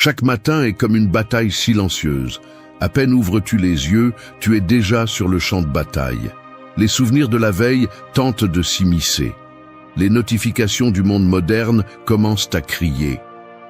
Chaque matin est comme une bataille silencieuse. À peine ouvres-tu les yeux, tu es déjà sur le champ de bataille. Les souvenirs de la veille tentent de s'immiscer. Les notifications du monde moderne commencent à crier.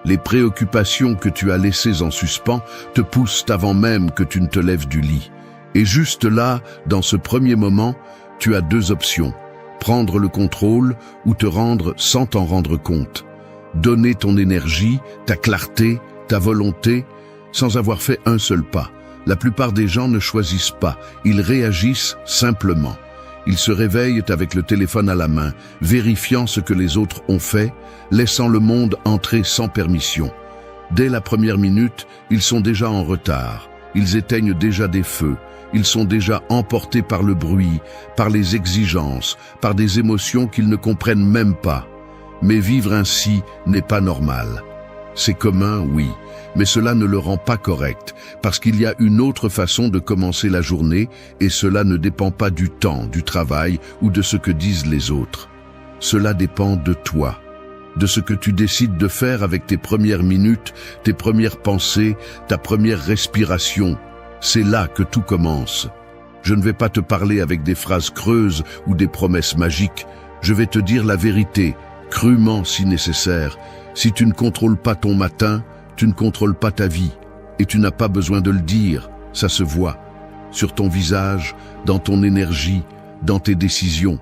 Les préoccupations que tu as laissées en suspens te poussent avant même que tu ne te lèves du lit. Et juste là, dans ce premier moment, tu as deux options. Prendre le contrôle ou te rendre sans t'en rendre compte. Donner ton énergie, ta clarté, ta volonté, sans avoir fait un seul pas. La plupart des gens ne choisissent pas, ils réagissent simplement. Ils se réveillent avec le téléphone à la main, vérifiant ce que les autres ont fait, laissant le monde entrer sans permission. Dès la première minute, ils sont déjà en retard. Ils éteignent déjà des feux. Ils sont déjà emportés par le bruit, par les exigences, par des émotions qu'ils ne comprennent même pas. Mais vivre ainsi n'est pas normal. C'est commun, oui, mais cela ne le rend pas correct, parce qu'il y a une autre façon de commencer la journée, et cela ne dépend pas du temps, du travail ou de ce que disent les autres. Cela dépend de toi, de ce que tu décides de faire avec tes premières minutes, tes premières pensées, ta première respiration. C'est là que tout commence. Je ne vais pas te parler avec des phrases creuses ou des promesses magiques. Je vais te dire la vérité, crûment si nécessaire. Si tu ne contrôles pas ton matin, tu ne contrôles pas ta vie. Et tu n'as pas besoin de le dire, ça se voit. Sur ton visage, dans ton énergie, dans tes décisions.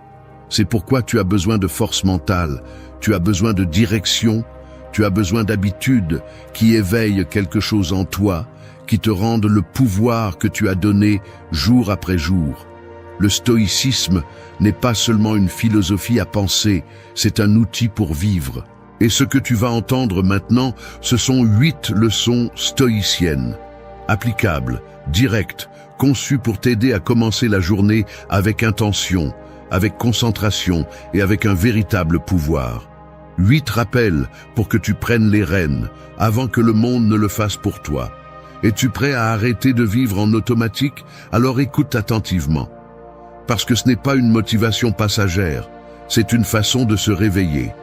C'est pourquoi tu as besoin de force mentale, tu as besoin de direction, tu as besoin d'habitudes qui éveillent quelque chose en toi, qui te rendent le pouvoir que tu as donné jour après jour. Le stoïcisme n'est pas seulement une philosophie à penser, c'est un outil pour vivre. Et ce que tu vas entendre maintenant, ce sont 8 leçons stoïciennes, applicables, directes, conçues pour t'aider à commencer la journée avec intention, avec concentration et avec un véritable pouvoir. 8 rappels pour que tu prennes les rênes, avant que le monde ne le fasse pour toi. Es-tu prêt à arrêter de vivre en automatique? Alors écoute attentivement. Parce que ce n'est pas une motivation passagère, c'est une façon de se réveiller.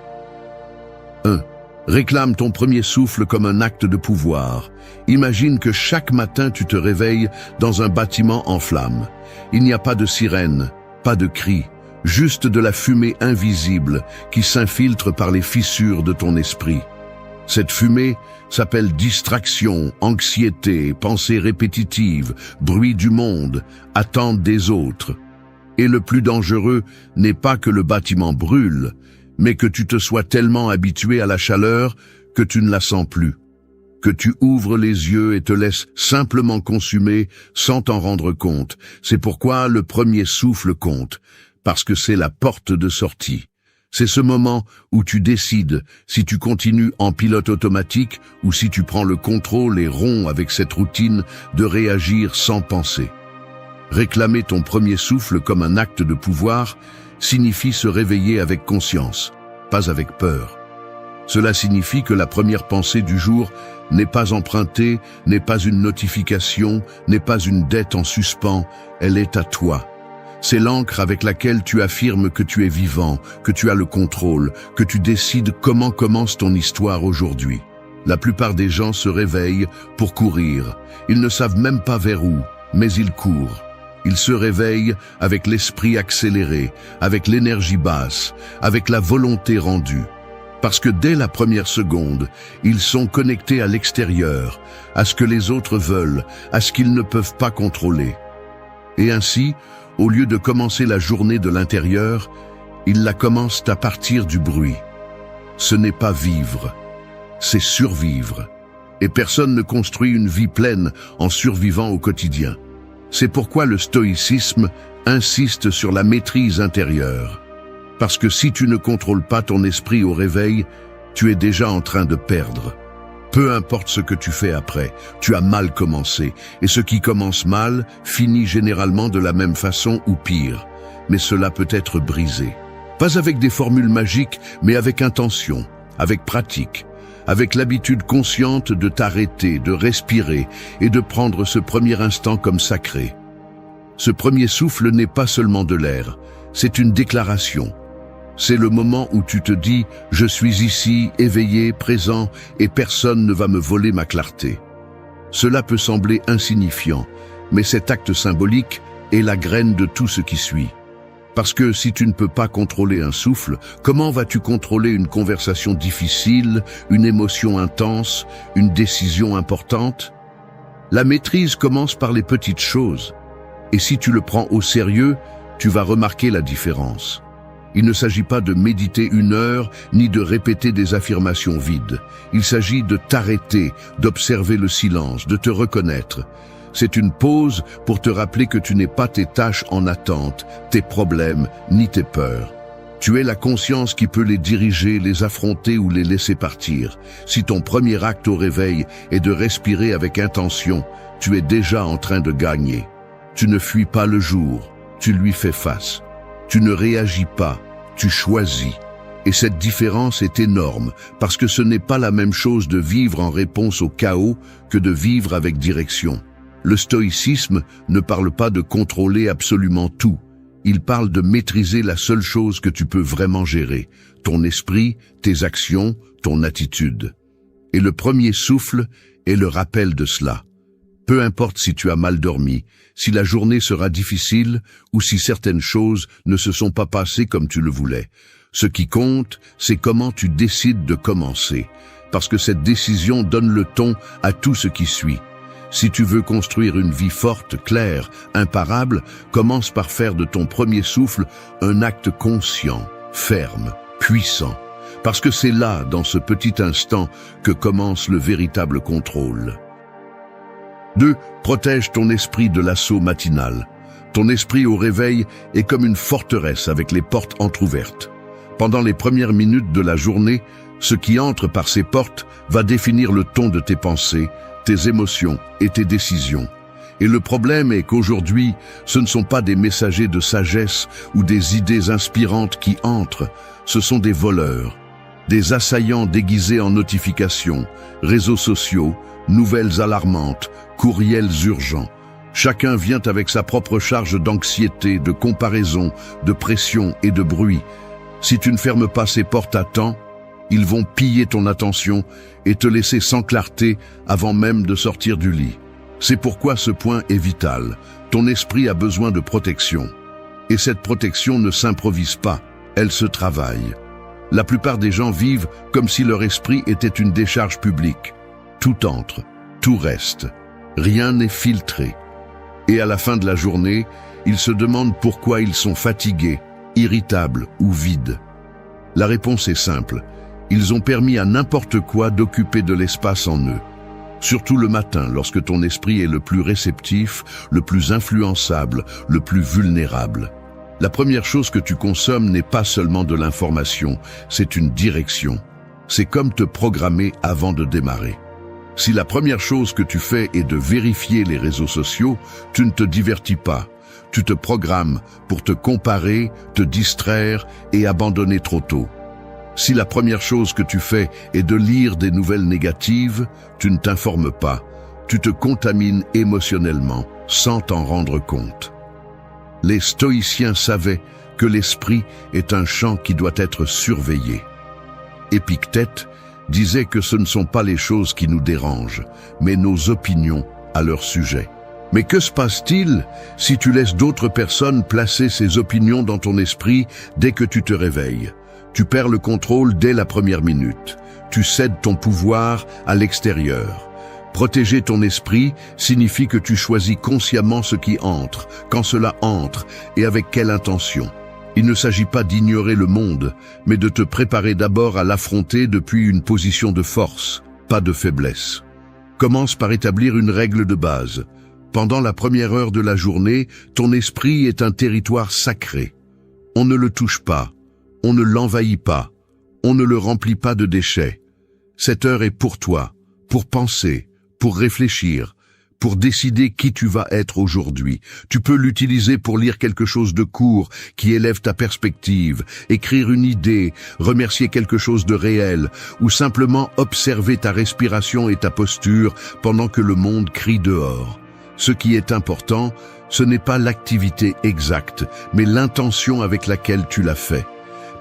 1. Réclame ton premier souffle comme un acte de pouvoir. Imagine que chaque matin tu te réveilles dans un bâtiment en flammes. Il n'y a pas de sirène, pas de cris, juste de la fumée invisible qui s'infiltre par les fissures de ton esprit. Cette fumée s'appelle distraction, anxiété, pensée répétitive, bruit du monde, attente des autres. Et le plus dangereux n'est pas que le bâtiment brûle, mais que tu te sois tellement habitué à la chaleur que tu ne la sens plus. Que tu ouvres les yeux et te laisses simplement consumer sans t'en rendre compte. C'est pourquoi le premier souffle compte, parce que c'est la porte de sortie. C'est ce moment où tu décides si tu continues en pilote automatique ou si tu prends le contrôle et romps avec cette routine de réagir sans penser. Réclamer ton premier souffle comme un acte de pouvoir signifie se réveiller avec conscience, pas avec peur. Cela signifie que la première pensée du jour n'est pas empruntée, n'est pas une notification, n'est pas une dette en suspens, elle est à toi. C'est l'encre avec laquelle tu affirmes que tu es vivant, que tu as le contrôle, que tu décides comment commence ton histoire aujourd'hui. La plupart des gens se réveillent pour courir. Ils ne savent même pas vers où, mais ils courent. Ils se réveillent avec l'esprit accéléré, avec l'énergie basse, avec la volonté rendue. Parce que dès la première seconde, ils sont connectés à l'extérieur, à ce que les autres veulent, à ce qu'ils ne peuvent pas contrôler. Et ainsi, au lieu de commencer la journée de l'intérieur, ils la commencent à partir du bruit. Ce n'est pas vivre, c'est survivre. Et personne ne construit une vie pleine en survivant au quotidien. C'est pourquoi le stoïcisme insiste sur la maîtrise intérieure. Parce que si tu ne contrôles pas ton esprit au réveil, tu es déjà en train de perdre. Peu importe ce que tu fais après, tu as mal commencé. Et ce qui commence mal finit généralement de la même façon ou pire. Mais cela peut être brisé. Pas avec des formules magiques, mais avec intention, avec pratique. Avec l'habitude consciente de t'arrêter, de respirer et de prendre ce premier instant comme sacré. Ce premier souffle n'est pas seulement de l'air, c'est une déclaration. C'est le moment où tu te dis « Je suis ici, éveillé, présent, et personne ne va me voler ma clarté ». Cela peut sembler insignifiant, mais cet acte symbolique est la graine de tout ce qui suit. Parce que si tu ne peux pas contrôler un souffle, comment vas-tu contrôler une conversation difficile, une émotion intense, une décision importante? La maîtrise commence par les petites choses. Et si tu le prends au sérieux, tu vas remarquer la différence. Il ne s'agit pas de méditer 1 heure, ni de répéter des affirmations vides. Il s'agit de t'arrêter, d'observer le silence, de te reconnaître. C'est une pause pour te rappeler que tu n'es pas tes tâches en attente, tes problèmes, ni tes peurs. Tu es la conscience qui peut les diriger, les affronter ou les laisser partir. Si ton premier acte au réveil est de respirer avec intention, tu es déjà en train de gagner. Tu ne fuis pas le jour, tu lui fais face. Tu ne réagis pas, tu choisis. Et cette différence est énorme, parce que ce n'est pas la même chose de vivre en réponse au chaos que de vivre avec direction. Le stoïcisme ne parle pas de contrôler absolument tout. Il parle de maîtriser la seule chose que tu peux vraiment gérer, ton esprit, tes actions, ton attitude. Et le premier souffle est le rappel de cela. Peu importe si tu as mal dormi, si la journée sera difficile ou si certaines choses ne se sont pas passées comme tu le voulais. Ce qui compte, c'est comment tu décides de commencer, parce que cette décision donne le ton à tout ce qui suit. Si tu veux construire une vie forte, claire, imparable, commence par faire de ton premier souffle un acte conscient, ferme, puissant. Parce que c'est là, dans ce petit instant, que commence le véritable contrôle. 2. Protège ton esprit de l'assaut matinal. Ton esprit au réveil est comme une forteresse avec les portes entr'ouvertes. Pendant les premières minutes de la journée, ce qui entre par ces portes va définir le ton de tes pensées, tes émotions et tes décisions. Et le problème est qu'aujourd'hui, ce ne sont pas des messagers de sagesse ou des idées inspirantes qui entrent, ce sont des voleurs, des assaillants déguisés en notifications, réseaux sociaux, nouvelles alarmantes, courriels urgents. Chacun vient avec sa propre charge d'anxiété, de comparaison, de pression et de bruit. Si tu ne fermes pas ces portes à temps, ils vont piller ton attention et te laisser sans clarté avant même de sortir du lit. C'est pourquoi ce point est vital. Ton esprit a besoin de protection. Et cette protection ne s'improvise pas, elle se travaille. La plupart des gens vivent comme si leur esprit était une décharge publique. Tout entre, tout reste. Rien n'est filtré. Et à la fin de la journée, ils se demandent pourquoi ils sont fatigués, irritables ou vides. La réponse est simple. Ils ont permis à n'importe quoi d'occuper de l'espace en eux. Surtout le matin, lorsque ton esprit est le plus réceptif, le plus influençable, le plus vulnérable. La première chose que tu consommes n'est pas seulement de l'information, c'est une direction. C'est comme te programmer avant de démarrer. Si la première chose que tu fais est de vérifier les réseaux sociaux, tu ne te divertis pas. Tu te programmes pour te comparer, te distraire et abandonner trop tôt. Si la première chose que tu fais est de lire des nouvelles négatives, tu ne t'informes pas. Tu te contamines émotionnellement, sans t'en rendre compte. Les stoïciens savaient que l'esprit est un champ qui doit être surveillé. Épictète disait que ce ne sont pas les choses qui nous dérangent, mais nos opinions à leur sujet. Mais que se passe-t-il si tu laisses d'autres personnes placer ces opinions dans ton esprit dès que tu te réveilles? Tu perds le contrôle dès la première minute. Tu cèdes ton pouvoir à l'extérieur. Protéger ton esprit signifie que tu choisis consciemment ce qui entre, quand cela entre et avec quelle intention. Il ne s'agit pas d'ignorer le monde, mais de te préparer d'abord à l'affronter depuis une position de force, pas de faiblesse. Commence par établir une règle de base. Pendant la première heure de la journée, ton esprit est un territoire sacré. On ne le touche pas. On ne l'envahit pas, on ne le remplit pas de déchets. Cette heure est pour toi, pour penser, pour réfléchir, pour décider qui tu vas être aujourd'hui. Tu peux l'utiliser pour lire quelque chose de court qui élève ta perspective, écrire une idée, remercier quelque chose de réel, ou simplement observer ta respiration et ta posture pendant que le monde crie dehors. Ce qui est important, ce n'est pas l'activité exacte, mais l'intention avec laquelle tu l'as fait.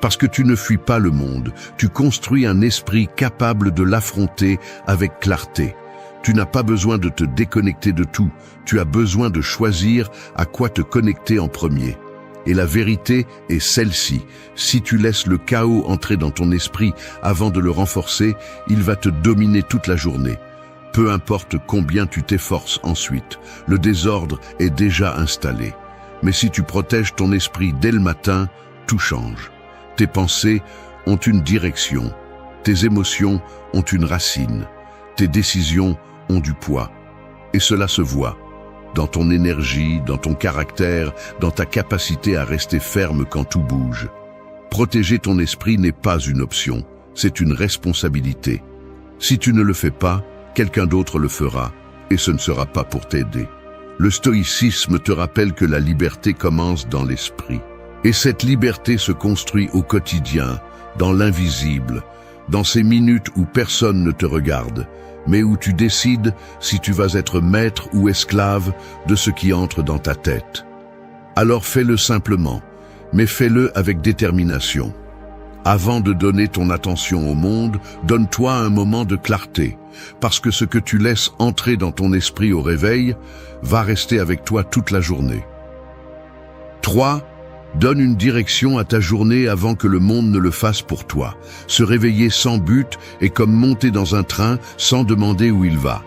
Parce que tu ne fuis pas le monde, tu construis un esprit capable de l'affronter avec clarté. Tu n'as pas besoin de te déconnecter de tout, tu as besoin de choisir à quoi te connecter en premier. Et la vérité est celle-ci, si tu laisses le chaos entrer dans ton esprit avant de le renforcer, il va te dominer toute la journée. Peu importe combien tu t'efforces ensuite, le désordre est déjà installé. Mais si tu protèges ton esprit dès le matin, tout change. Tes pensées ont une direction, tes émotions ont une racine, tes décisions ont du poids. Et cela se voit dans ton énergie, dans ton caractère, dans ta capacité à rester ferme quand tout bouge. Protéger ton esprit n'est pas une option, c'est une responsabilité. Si tu ne le fais pas, quelqu'un d'autre le fera, et ce ne sera pas pour t'aider. Le stoïcisme te rappelle que la liberté commence dans l'esprit. Et cette liberté se construit au quotidien, dans l'invisible, dans ces minutes où personne ne te regarde, mais où tu décides si tu vas être maître ou esclave de ce qui entre dans ta tête. Alors fais-le simplement, mais fais-le avec détermination. Avant de donner ton attention au monde, donne-toi un moment de clarté, parce que ce que tu laisses entrer dans ton esprit au réveil va rester avec toi toute la journée. 3. Donne une direction à ta journée avant que le monde ne le fasse pour toi. Se réveiller sans but est comme monter dans un train sans demander où il va.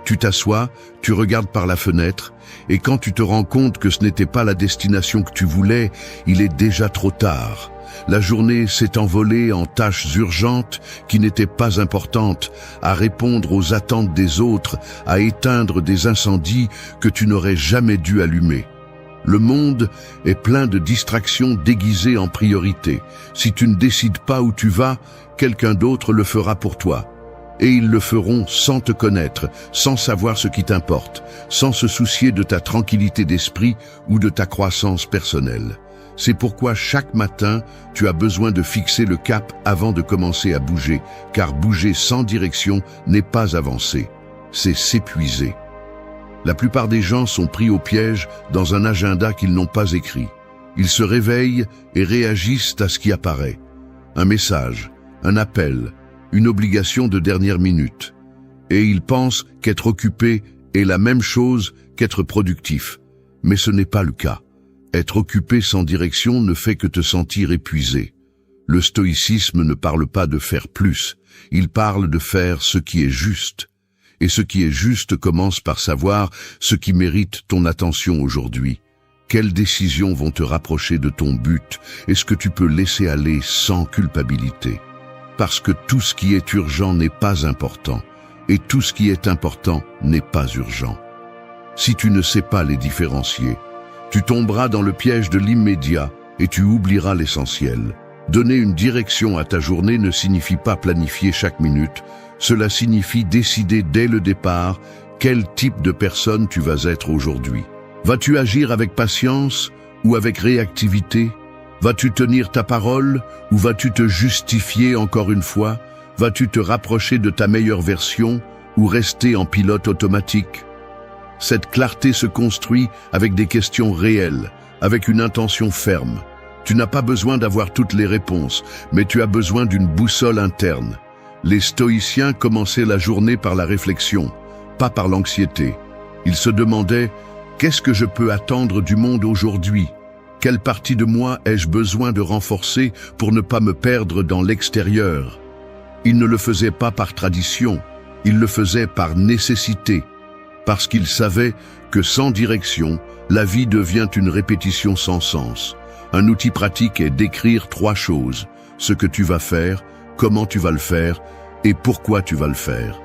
Tu t'assois, tu regardes par la fenêtre, et quand tu te rends compte que ce n'était pas la destination que tu voulais, il est déjà trop tard. La journée s'est envolée en tâches urgentes qui n'étaient pas importantes, à répondre aux attentes des autres, à éteindre des incendies que tu n'aurais jamais dû allumer. Le monde est plein de distractions déguisées en priorité. Si tu ne décides pas où tu vas, quelqu'un d'autre le fera pour toi. Et ils le feront sans te connaître, sans savoir ce qui t'importe, sans se soucier de ta tranquillité d'esprit ou de ta croissance personnelle. C'est pourquoi chaque matin, tu as besoin de fixer le cap avant de commencer à bouger, car bouger sans direction n'est pas avancer, c'est s'épuiser. La plupart des gens sont pris au piège dans un agenda qu'ils n'ont pas écrit. Ils se réveillent et réagissent à ce qui apparaît. Un message, un appel, une obligation de dernière minute. Et ils pensent qu'être occupé est la même chose qu'être productif. Mais ce n'est pas le cas. Être occupé sans direction ne fait que te sentir épuisé. Le stoïcisme ne parle pas de faire plus, il parle de faire ce qui est juste. Et ce qui est juste commence par savoir ce qui mérite ton attention aujourd'hui. Quelles décisions vont te rapprocher de ton but? Est-ce que tu peux laisser aller sans culpabilité? Parce que tout ce qui est urgent n'est pas important, et tout ce qui est important n'est pas urgent. Si tu ne sais pas les différencier, tu tomberas dans le piège de l'immédiat et tu oublieras l'essentiel. Donner une direction à ta journée ne signifie pas planifier chaque minute, cela signifie décider dès le départ quel type de personne tu vas être aujourd'hui. Vas-tu agir avec patience ou avec réactivité? Vas-tu tenir ta parole ou vas-tu te justifier encore une fois? Vas-tu te rapprocher de ta meilleure version ou rester en pilote automatique? Cette clarté se construit avec des questions réelles, avec une intention ferme. Tu n'as pas besoin d'avoir toutes les réponses, mais tu as besoin d'une boussole interne. Les stoïciens commençaient la journée par la réflexion, pas par l'anxiété. Ils se demandaient « Qu'est-ce que je peux attendre du monde aujourd'hui ? Quelle partie de moi ai-je besoin de renforcer pour ne pas me perdre dans l'extérieur ?» Ils ne le faisaient pas par tradition, ils le faisaient par nécessité, parce qu'ils savaient que sans direction, la vie devient une répétition sans sens. Un outil pratique est d'écrire 3 choses, ce que tu vas faire, comment tu vas le faire et pourquoi tu vas le faire.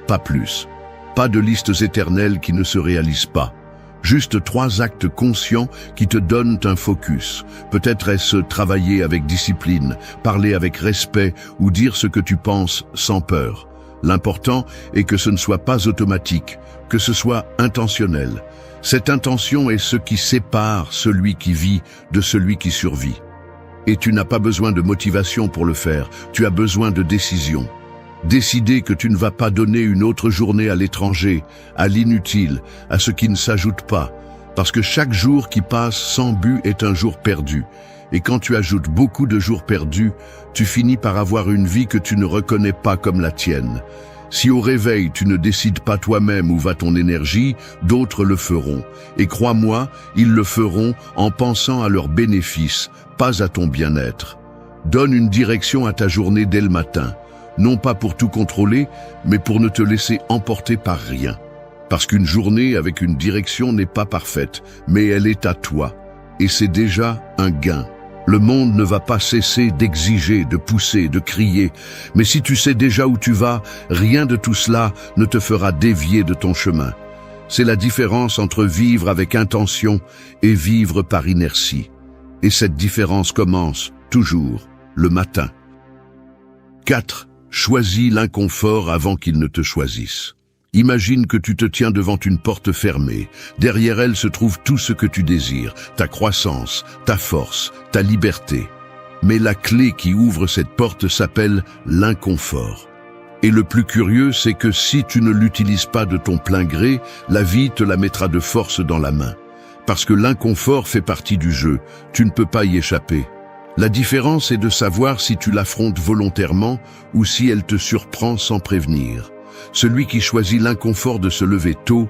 Pas plus. Pas de listes éternelles qui ne se réalisent pas. Juste 3 actes conscients qui te donnent un focus. Peut-être est-ce travailler avec discipline, parler avec respect ou dire ce que tu penses sans peur. L'important est que ce ne soit pas automatique, que ce soit intentionnel. Cette intention est ce qui sépare celui qui vit de celui qui survit. Et tu n'as pas besoin de motivation pour le faire, tu as besoin de décision. Décider que tu ne vas pas donner une autre journée à l'étranger, à l'inutile, à ce qui ne s'ajoute pas, parce que chaque jour qui passe sans but est un jour perdu. Et quand tu ajoutes beaucoup de jours perdus, tu finis par avoir une vie que tu ne reconnais pas comme la tienne. Si au réveil tu ne décides pas toi-même où va ton énergie, d'autres le feront. Et crois-moi, ils le feront en pensant à leurs bénéfices, pas à ton bien-être. Donne une direction à ta journée dès le matin, non pas pour tout contrôler, mais pour ne te laisser emporter par rien. Parce qu'une journée avec une direction n'est pas parfaite, mais elle est à toi. Et c'est déjà un gain. Le monde ne va pas cesser d'exiger, de pousser, de crier. Mais si tu sais déjà où tu vas, rien de tout cela ne te fera dévier de ton chemin. C'est la différence entre vivre avec intention et vivre par inertie. Et cette différence commence, toujours, le matin. 4. Choisis l'inconfort avant qu'il ne te choisisse. Imagine que tu te tiens devant une porte fermée. Derrière elle se trouve tout ce que tu désires, ta croissance, ta force, ta liberté. Mais la clé qui ouvre cette porte s'appelle l'inconfort. Et le plus curieux, c'est que si tu ne l'utilises pas de ton plein gré, la vie te la mettra de force dans la main. Parce que l'inconfort fait partie du jeu, tu ne peux pas y échapper. La différence est de savoir si tu l'affrontes volontairement ou si elle te surprend sans prévenir. Celui qui choisit l'inconfort de se lever tôt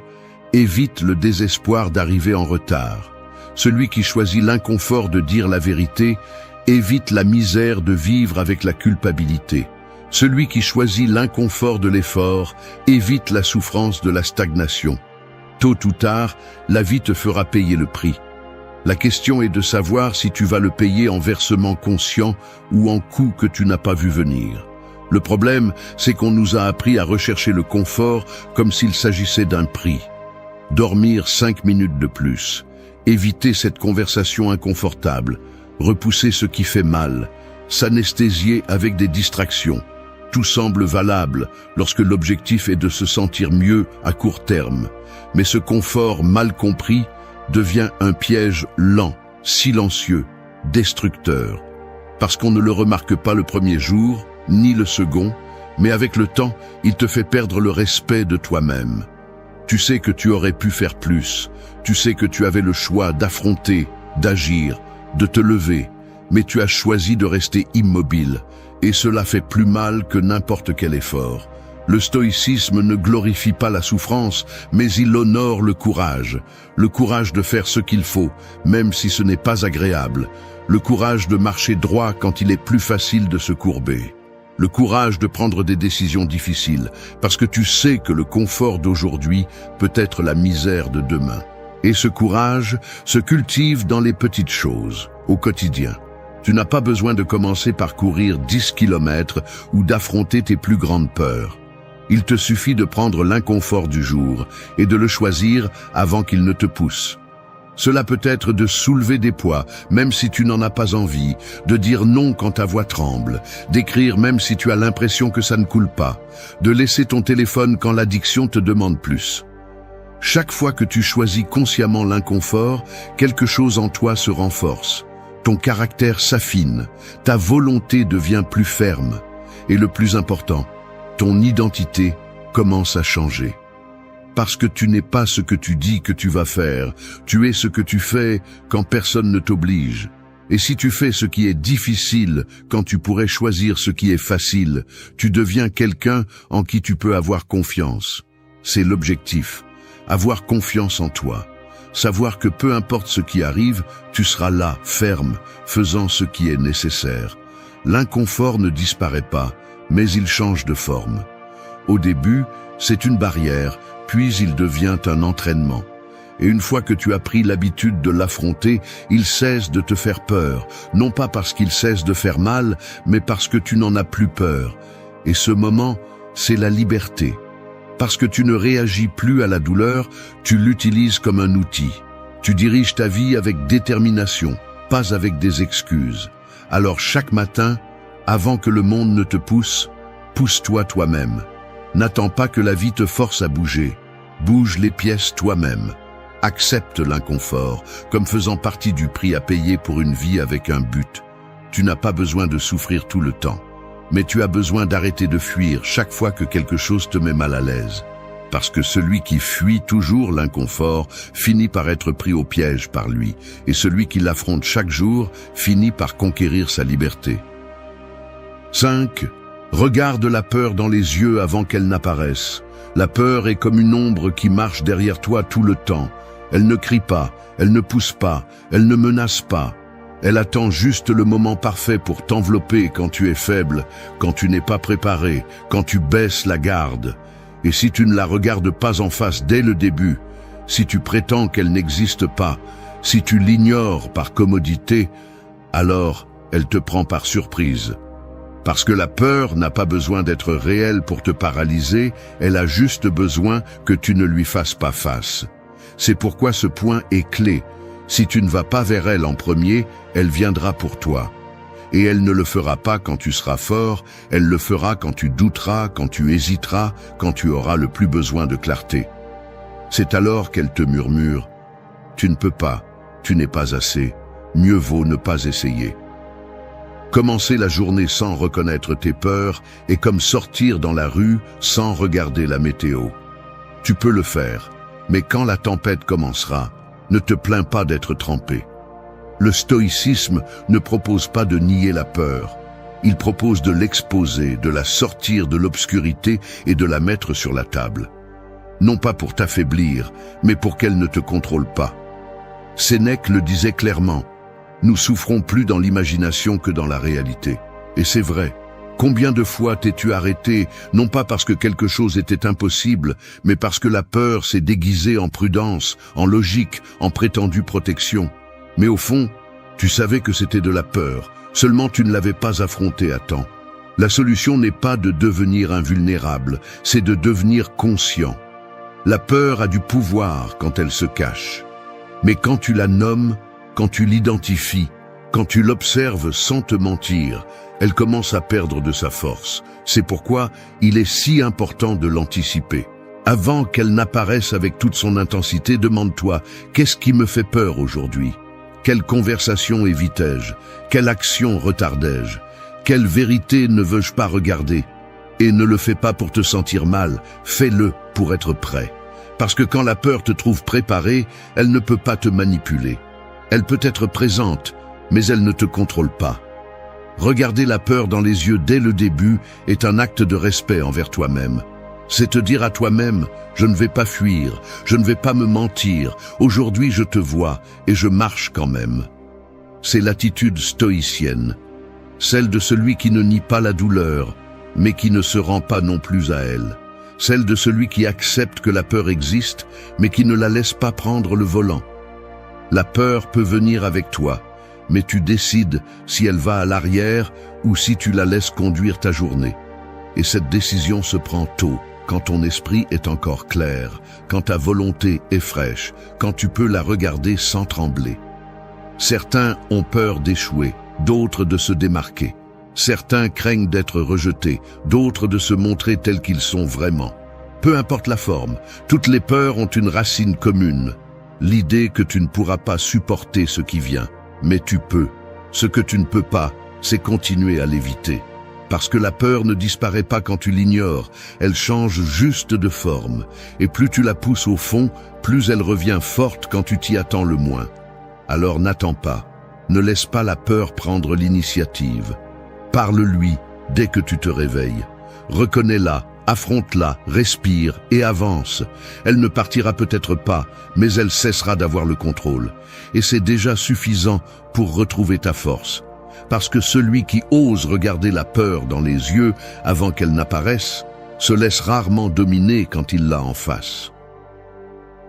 évite le désespoir d'arriver en retard. Celui qui choisit l'inconfort de dire la vérité évite la misère de vivre avec la culpabilité. Celui qui choisit l'inconfort de l'effort évite la souffrance de la stagnation. Tôt ou tard, la vie te fera payer le prix. La question est de savoir si tu vas le payer en versement conscient ou en coût que tu n'as pas vu venir. Le problème, c'est qu'on nous a appris à rechercher le confort comme s'il s'agissait d'un prix. Dormir 5 minutes de plus, éviter cette conversation inconfortable, repousser ce qui fait mal, s'anesthésier avec des distractions. Tout semble valable lorsque l'objectif est de se sentir mieux à court terme. Mais ce confort mal compris devient un piège lent, silencieux, destructeur. Parce qu'on ne le remarque pas le premier jour, ni le second, mais avec le temps, il te fait perdre le respect de toi-même. Tu sais que tu aurais pu faire plus, tu sais que tu avais le choix d'affronter, d'agir, de te lever, mais tu as choisi de rester immobile, et cela fait plus mal que n'importe quel effort. Le stoïcisme ne glorifie pas la souffrance, mais il honore le courage de faire ce qu'il faut, même si ce n'est pas agréable, le courage de marcher droit quand il est plus facile de se courber. Le courage de prendre des décisions difficiles, parce que tu sais que le confort d'aujourd'hui peut être la misère de demain. Et ce courage se cultive dans les petites choses, au quotidien. Tu n'as pas besoin de commencer par courir 10 kilomètres ou d'affronter tes plus grandes peurs. Il te suffit de prendre l'inconfort du jour et de le choisir avant qu'il ne te pousse. Cela peut être de soulever des poids, même si tu n'en as pas envie, de dire non quand ta voix tremble, d'écrire même si tu as l'impression que ça ne coule pas, de laisser ton téléphone quand l'addiction te demande plus. Chaque fois que tu choisis consciemment l'inconfort, quelque chose en toi se renforce. Ton caractère s'affine, ta volonté devient plus ferme, et le plus important, ton identité commence à changer. Parce que tu n'es pas ce que tu dis que tu vas faire, tu es ce que tu fais quand personne ne t'oblige. Et si tu fais ce qui est difficile quand tu pourrais choisir ce qui est facile, tu deviens quelqu'un en qui tu peux avoir confiance. C'est l'objectif, avoir confiance en toi. Savoir que peu importe ce qui arrive, tu seras là, ferme, faisant ce qui est nécessaire. L'inconfort ne disparaît pas, mais il change de forme. Au début, c'est une barrière, puis il devient un entraînement. Et une fois que tu as pris l'habitude de l'affronter, il cesse de te faire peur, non pas parce qu'il cesse de faire mal, mais parce que tu n'en as plus peur. Et ce moment, c'est la liberté. Parce que tu ne réagis plus à la douleur, tu l'utilises comme un outil. Tu diriges ta vie avec détermination, pas avec des excuses. Alors chaque matin, avant que le monde ne te pousse, pousse-toi toi-même. N'attends pas que la vie te force à bouger. Bouge les pièces toi-même. Accepte l'inconfort comme faisant partie du prix à payer pour une vie avec un but. Tu n'as pas besoin de souffrir tout le temps, mais tu as besoin d'arrêter de fuir chaque fois que quelque chose te met mal à l'aise. parce que celui qui fuit toujours l'inconfort finit par être pris au piège par lui, et celui qui l'affronte chaque jour finit par conquérir sa liberté. 5. Regarde la peur dans les yeux avant qu'elle n'apparaisse. La peur est comme une ombre qui marche derrière toi tout le temps. Elle ne crie pas, elle ne pousse pas, elle ne menace pas. Elle attend juste le moment parfait pour t'envelopper quand tu es faible, quand tu n'es pas préparé, quand tu baisses la garde. Et si tu ne la regardes pas en face dès le début, si tu prétends qu'elle n'existe pas, si tu l'ignores par commodité, alors elle te prend par surprise. Parce que la peur n'a pas besoin d'être réelle pour te paralyser, elle a juste besoin que tu ne lui fasses pas face. C'est pourquoi ce point est clé. Si tu ne vas pas vers elle en premier, elle viendra pour toi. Et elle ne le fera pas quand tu seras fort, elle le fera quand tu douteras, quand tu hésiteras, quand tu auras le plus besoin de clarté. C'est alors qu'elle te murmure « Tu ne peux pas, tu n'es pas assez, mieux vaut ne pas essayer ». Commencer la journée sans reconnaître tes peurs est comme sortir dans la rue sans regarder la météo. Tu peux le faire, mais quand la tempête commencera, ne te plains pas d'être trempé. Le stoïcisme ne propose pas de nier la peur. Il propose de l'exposer, de la sortir de l'obscurité et de la mettre sur la table. Non pas pour t'affaiblir, mais pour qu'elle ne te contrôle pas. Sénèque le disait clairement. Nous souffrons plus dans l'imagination que dans la réalité. Et c'est vrai. Combien de fois t'es-tu arrêté, non pas parce que quelque chose était impossible, mais parce que la peur s'est déguisée en prudence, en logique, en prétendue protection. Mais au fond, tu savais que c'était de la peur, seulement tu ne l'avais pas affrontée à temps. La solution n'est pas de devenir invulnérable, c'est de devenir conscient. La peur a du pouvoir quand elle se cache. Mais quand tu la nommes, quand tu l'identifies, quand tu l'observes sans te mentir, elle commence à perdre de sa force. C'est pourquoi il est si important de l'anticiper. Avant qu'elle n'apparaisse avec toute son intensité, demande-toi « Qu'est-ce qui me fait peur aujourd'hui ? Quelle conversation évitais-je ? Quelle action retardais-je ? Quelle vérité ne veux-je pas regarder ? Et ne le fais pas pour te sentir mal, fais-le pour être prêt. Parce que quand la peur te trouve préparé, elle ne peut pas te manipuler. Elle peut être présente, mais elle ne te contrôle pas. Regarder la peur dans les yeux dès le début est un acte de respect envers toi-même. C'est te dire à toi-même, je ne vais pas fuir, je ne vais pas me mentir, aujourd'hui je te vois et je marche quand même. C'est l'attitude stoïcienne, celle de celui qui ne nie pas la douleur, mais qui ne se rend pas non plus à elle. Celle de celui qui accepte que la peur existe, mais qui ne la laisse pas prendre le volant. La peur peut venir avec toi, mais tu décides si elle va à l'arrière ou si tu la laisses conduire ta journée. Et cette décision se prend tôt, quand ton esprit est encore clair, quand ta volonté est fraîche, quand tu peux la regarder sans trembler. Certains ont peur d'échouer, d'autres de se démarquer. Certains craignent d'être rejetés, d'autres de se montrer tels qu'ils sont vraiment. Peu importe la forme, toutes les peurs ont une racine commune. L'idée que tu ne pourras pas supporter ce qui vient. Mais tu peux. Ce que tu ne peux pas, c'est continuer à l'éviter. Parce que la peur ne disparaît pas quand tu l'ignores, elle change juste de forme. Et plus tu la pousses au fond, plus elle revient forte quand tu t'y attends le moins. Alors n'attends pas. Ne laisse pas la peur prendre l'initiative. Parle-lui dès que tu te réveilles. Reconnais-la, affronte-la, respire et avance. Elle ne partira peut-être pas, mais elle cessera d'avoir le contrôle. Et c'est déjà suffisant pour retrouver ta force. Parce que celui qui ose regarder la peur dans les yeux avant qu'elle n'apparaisse, se laisse rarement dominer quand il l'a en face.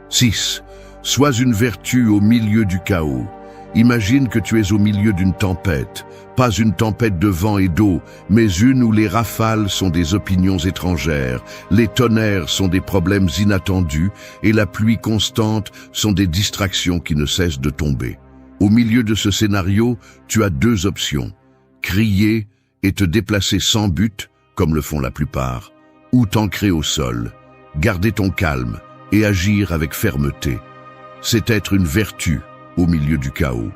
6. Sois une vertu au milieu du chaos. Imagine que tu es au milieu d'une tempête, pas une tempête de vent et d'eau, mais une où les rafales sont des opinions étrangères, les tonnerres sont des problèmes inattendus et la pluie constante sont des distractions qui ne cessent de tomber. Au milieu de ce scénario, tu as deux options, crier et te déplacer sans but, comme le font la plupart, ou t'ancrer au sol, garder ton calme et agir avec fermeté. C'est être une vertu au milieu du chaos.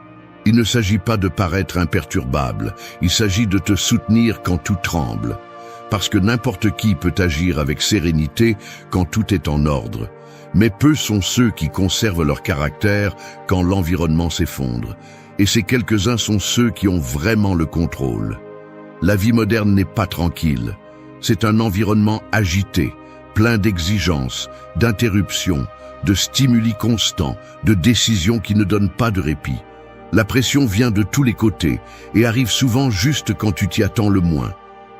Il ne s'agit pas de paraître imperturbable, il s'agit de te soutenir quand tout tremble. parce que n'importe qui peut agir avec sérénité quand tout est en ordre. Mais peu sont ceux qui conservent leur caractère quand l'environnement s'effondre. Et ces quelques-uns sont ceux qui ont vraiment le contrôle. La vie moderne n'est pas tranquille. C'est un environnement agité, plein d'exigences, d'interruptions, de stimuli constants, de décisions qui ne donnent pas de répit. La pression vient de tous les côtés et arrive souvent juste quand tu t'y attends le moins.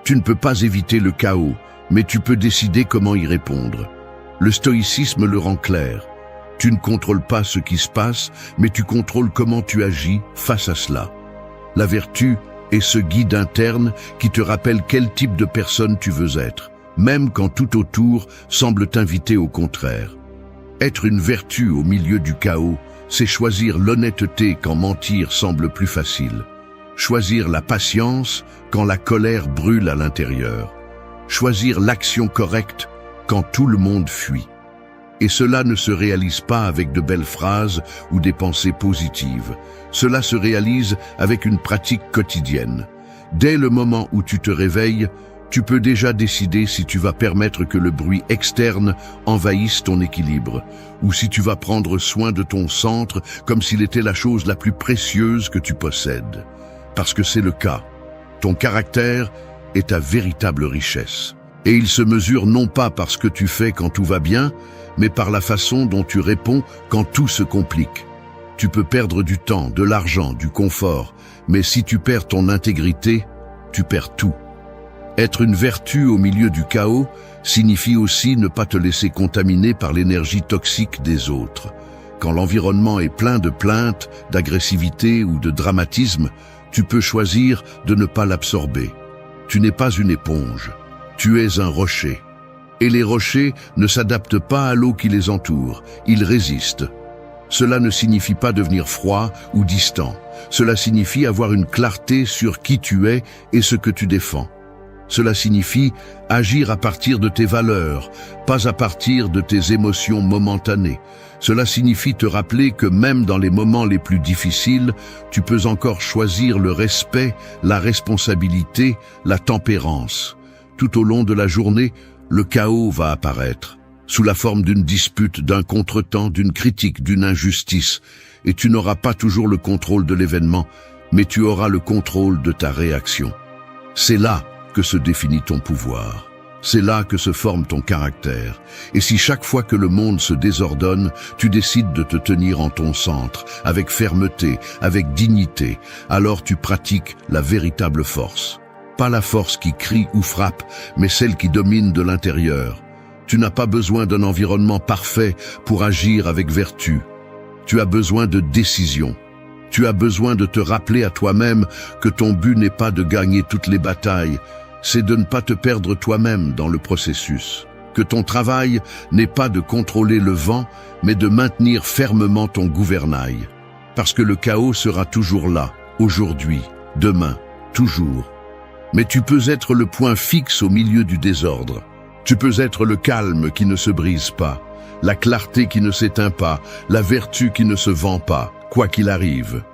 Tu ne peux pas éviter le chaos, mais tu peux décider comment y répondre. Le stoïcisme le rend clair. Tu ne contrôles pas ce qui se passe, mais tu contrôles comment tu agis face à cela. La vertu est ce guide interne qui te rappelle quel type de personne tu veux être, même quand tout autour semble t'inviter au contraire. Être une vertu au milieu du chaos, c'est choisir l'honnêteté quand mentir semble plus facile. Choisir la patience quand la colère brûle à l'intérieur. Choisir l'action correcte quand tout le monde fuit. Et cela ne se réalise pas avec de belles phrases ou des pensées positives. Cela se réalise avec une pratique quotidienne. Dès le moment où tu te réveilles, tu peux déjà décider si tu vas permettre que le bruit externe envahisse ton équilibre, ou si tu vas prendre soin de ton centre comme s'il était la chose la plus précieuse que tu possèdes. Parce que c'est le cas. Ton caractère est ta véritable richesse. Et il se mesure non pas par ce que tu fais quand tout va bien, mais par la façon dont tu réponds quand tout se complique. Tu peux perdre du temps, de l'argent, du confort, mais si tu perds ton intégrité, tu perds tout. Être une vertu au milieu du chaos signifie aussi ne pas te laisser contaminer par l'énergie toxique des autres. Quand l'environnement est plein de plaintes, d'agressivité ou de dramatisme, tu peux choisir de ne pas l'absorber. Tu n'es pas une éponge, tu es un rocher. Et les rochers ne s'adaptent pas à l'eau qui les entoure, ils résistent. Cela ne signifie pas devenir froid ou distant. Cela signifie avoir une clarté sur qui tu es et ce que tu défends. Cela signifie agir à partir de tes valeurs, pas à partir de tes émotions momentanées. Cela signifie te rappeler que même dans les moments les plus difficiles, tu peux encore choisir le respect, la responsabilité, la tempérance. Tout au long de la journée, le chaos va apparaître, sous la forme d'une dispute, d'un contretemps, d'une critique, d'une injustice, et tu n'auras pas toujours le contrôle de l'événement, mais tu auras le contrôle de ta réaction. C'est là que se définit ton pouvoir. C'est là que se forme ton caractère. Et si chaque fois que le monde se désordonne, tu décides de te tenir en ton centre, avec fermeté, avec dignité, alors tu pratiques la véritable force. Pas la force qui crie ou frappe, mais celle qui domine de l'intérieur. Tu n'as pas besoin d'un environnement parfait pour agir avec vertu. Tu as besoin de décision. Tu as besoin de te rappeler à toi-même que ton but n'est pas de gagner toutes les batailles, c'est de ne pas te perdre toi-même dans le processus. Que ton travail n'est pas de contrôler le vent, mais de maintenir fermement ton gouvernail. Parce que le chaos sera toujours là, aujourd'hui, demain, toujours. Mais tu peux être le point fixe au milieu du désordre. Tu peux être le calme qui ne se brise pas, la clarté qui ne s'éteint pas, la vertu qui ne se vend pas, quoi qu'il arrive.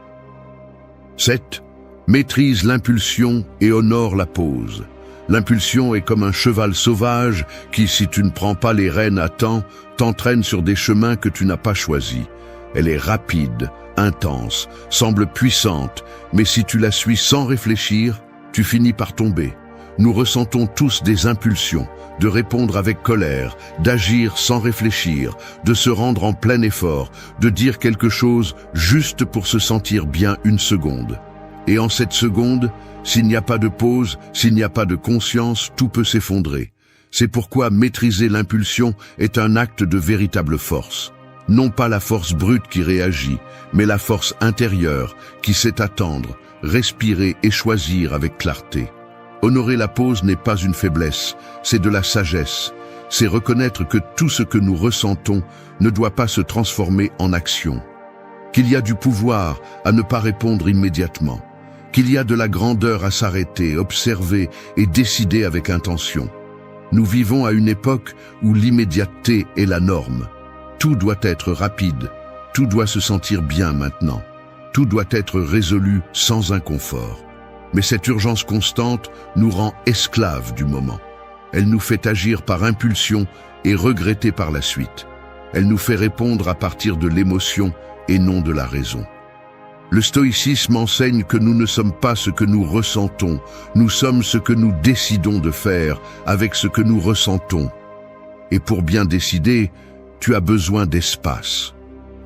7. Maîtrise l'impulsion et honore la pause. L'impulsion est comme un cheval sauvage qui, si tu ne prends pas les rênes à temps, t'entraîne sur des chemins que tu n'as pas choisis. Elle est rapide, intense, semble puissante, mais si tu la suis sans réfléchir, tu finis par tomber. Nous ressentons tous des impulsions, de répondre avec colère, d'agir sans réfléchir, de se rendre en plein effort, de dire quelque chose juste pour se sentir bien une seconde. Et en cette seconde, s'il n'y a pas de pause, s'il n'y a pas de conscience, tout peut s'effondrer. C'est pourquoi maîtriser l'impulsion est un acte de véritable force. Non pas la force brute qui réagit, mais la force intérieure qui sait attendre, respirer et choisir avec clarté. Honorer la pause n'est pas une faiblesse, c'est de la sagesse. C'est reconnaître que tout ce que nous ressentons ne doit pas se transformer en action. Qu'il y a du pouvoir à ne pas répondre immédiatement. Qu'il y a de la grandeur à s'arrêter, observer et décider avec intention. Nous vivons à une époque où l'immédiateté est la norme. Tout doit être rapide, tout doit se sentir bien maintenant. Tout doit être résolu sans inconfort. Mais cette urgence constante nous rend esclaves du moment. Elle nous fait agir par impulsion et regretter par la suite. Elle nous fait répondre à partir de l'émotion et non de la raison. Le stoïcisme enseigne que nous ne sommes pas ce que nous ressentons, nous sommes ce que nous décidons de faire avec ce que nous ressentons. Et pour bien décider, tu as besoin d'espace.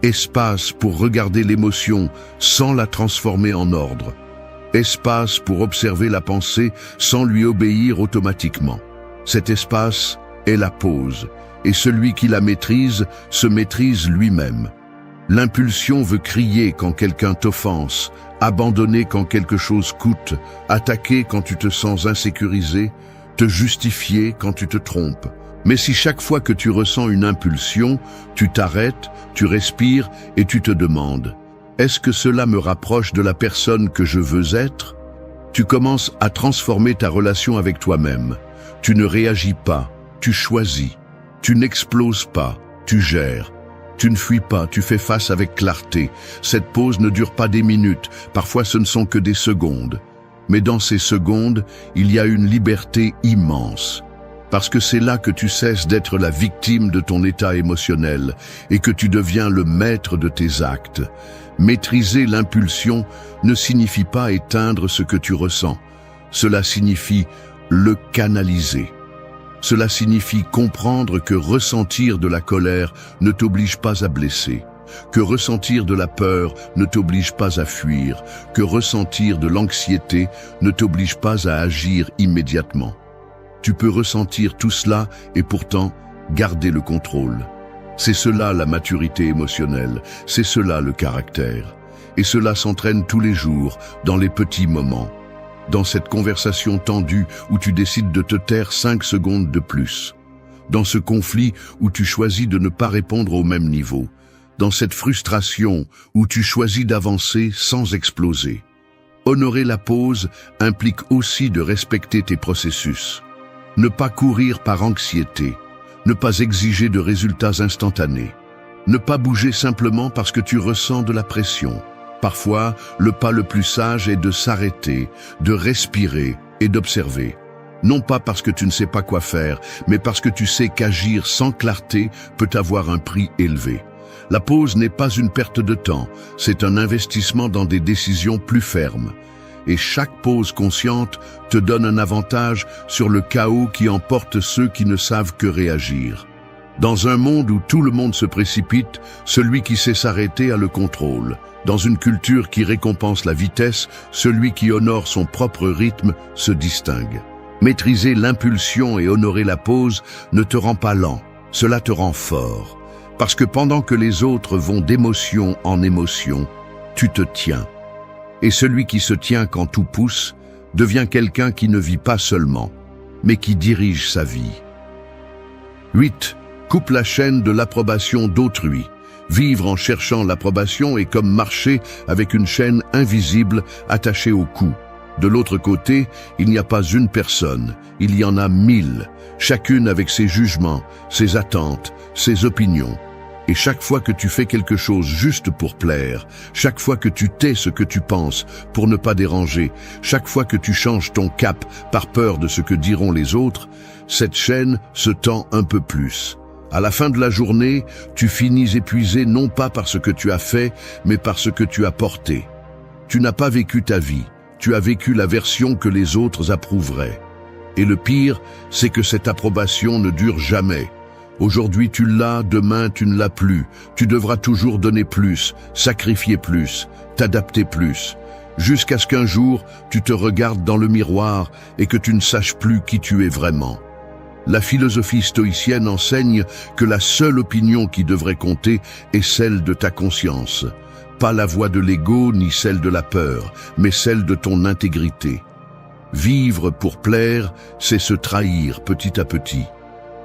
Espace pour regarder l'émotion sans la transformer en ordre. Espace pour observer la pensée sans lui obéir automatiquement. Cet espace est la pause, et celui qui la maîtrise se maîtrise lui-même. L'impulsion veut crier quand quelqu'un t'offense, abandonner quand quelque chose coûte, attaquer quand tu te sens insécurisé, te justifier quand tu te trompes. Mais si chaque fois que tu ressens une impulsion, tu t'arrêtes, tu respires et tu te demandes « Est-ce que cela me rapproche de la personne que je veux être ?» Tu commences à transformer ta relation avec toi-même. Tu ne réagis pas, tu choisis. Tu n'exploses pas, tu gères. Tu ne fuis pas, tu fais face avec clarté. Cette pause ne dure pas des minutes, parfois ce ne sont que des secondes. Mais dans ces secondes, il y a une liberté immense. Parce que c'est là que tu cesses d'être la victime de ton état émotionnel et que tu deviens le maître de tes actes. Maîtriser l'impulsion ne signifie pas éteindre ce que tu ressens. Cela signifie le canaliser. Cela signifie comprendre que ressentir de la colère ne t'oblige pas à blesser, que ressentir de la peur ne t'oblige pas à fuir, que ressentir de l'anxiété ne t'oblige pas à agir immédiatement. Tu peux ressentir tout cela et pourtant garder le contrôle. C'est cela la maturité émotionnelle, c'est cela le caractère. Et cela s'entraîne tous les jours, dans les petits moments. Dans cette conversation tendue où tu décides de te taire 5 secondes de plus. Dans ce conflit où tu choisis de ne pas répondre au même niveau. Dans cette frustration où tu choisis d'avancer sans exploser. Honorer la pause implique aussi de respecter tes processus. Ne pas courir par anxiété. Ne pas exiger de résultats instantanés. Ne pas bouger simplement parce que tu ressens de la pression. Parfois, le pas le plus sage est de s'arrêter, de respirer et d'observer. Non pas parce que tu ne sais pas quoi faire, mais parce que tu sais qu'agir sans clarté peut avoir un prix élevé. La pause n'est pas une perte de temps, c'est un investissement dans des décisions plus fermes. Et chaque pause consciente te donne un avantage sur le chaos qui emporte ceux qui ne savent que réagir. Dans un monde où tout le monde se précipite, celui qui sait s'arrêter a le contrôle. Dans une culture qui récompense la vitesse, celui qui honore son propre rythme se distingue. Maîtriser l'impulsion et honorer la pause ne te rend pas lent, cela te rend fort. Parce que pendant que les autres vont d'émotion en émotion, tu te tiens. Et celui qui se tient quand tout pousse devient quelqu'un qui ne vit pas seulement, mais qui dirige sa vie. 8. Coupe la chaîne de l'approbation d'autrui. Vivre en cherchant l'approbation est comme marcher avec une chaîne invisible attachée au cou. De l'autre côté, il n'y a pas une personne, il y en a 1000, chacune avec ses jugements, ses attentes, ses opinions. Et chaque fois que tu fais quelque chose juste pour plaire, chaque fois que tu tais ce que tu penses pour ne pas déranger, chaque fois que tu changes ton cap par peur de ce que diront les autres, cette chaîne se tend un peu plus. À la fin de la journée, tu finis épuisé non pas par ce que tu as fait, mais par ce que tu as porté. Tu n'as pas vécu ta vie, tu as vécu la version que les autres approuveraient. Et le pire, c'est que cette approbation ne dure jamais. Aujourd'hui tu l'as, demain tu ne l'as plus. Tu devras toujours donner plus, sacrifier plus, t'adapter plus. Jusqu'à ce qu'un jour, tu te regardes dans le miroir et que tu ne saches plus qui tu es vraiment. La philosophie stoïcienne enseigne que la seule opinion qui devrait compter est celle de ta conscience. Pas la voix de l'ego ni celle de la peur, mais celle de ton intégrité. Vivre pour plaire, c'est se trahir petit à petit.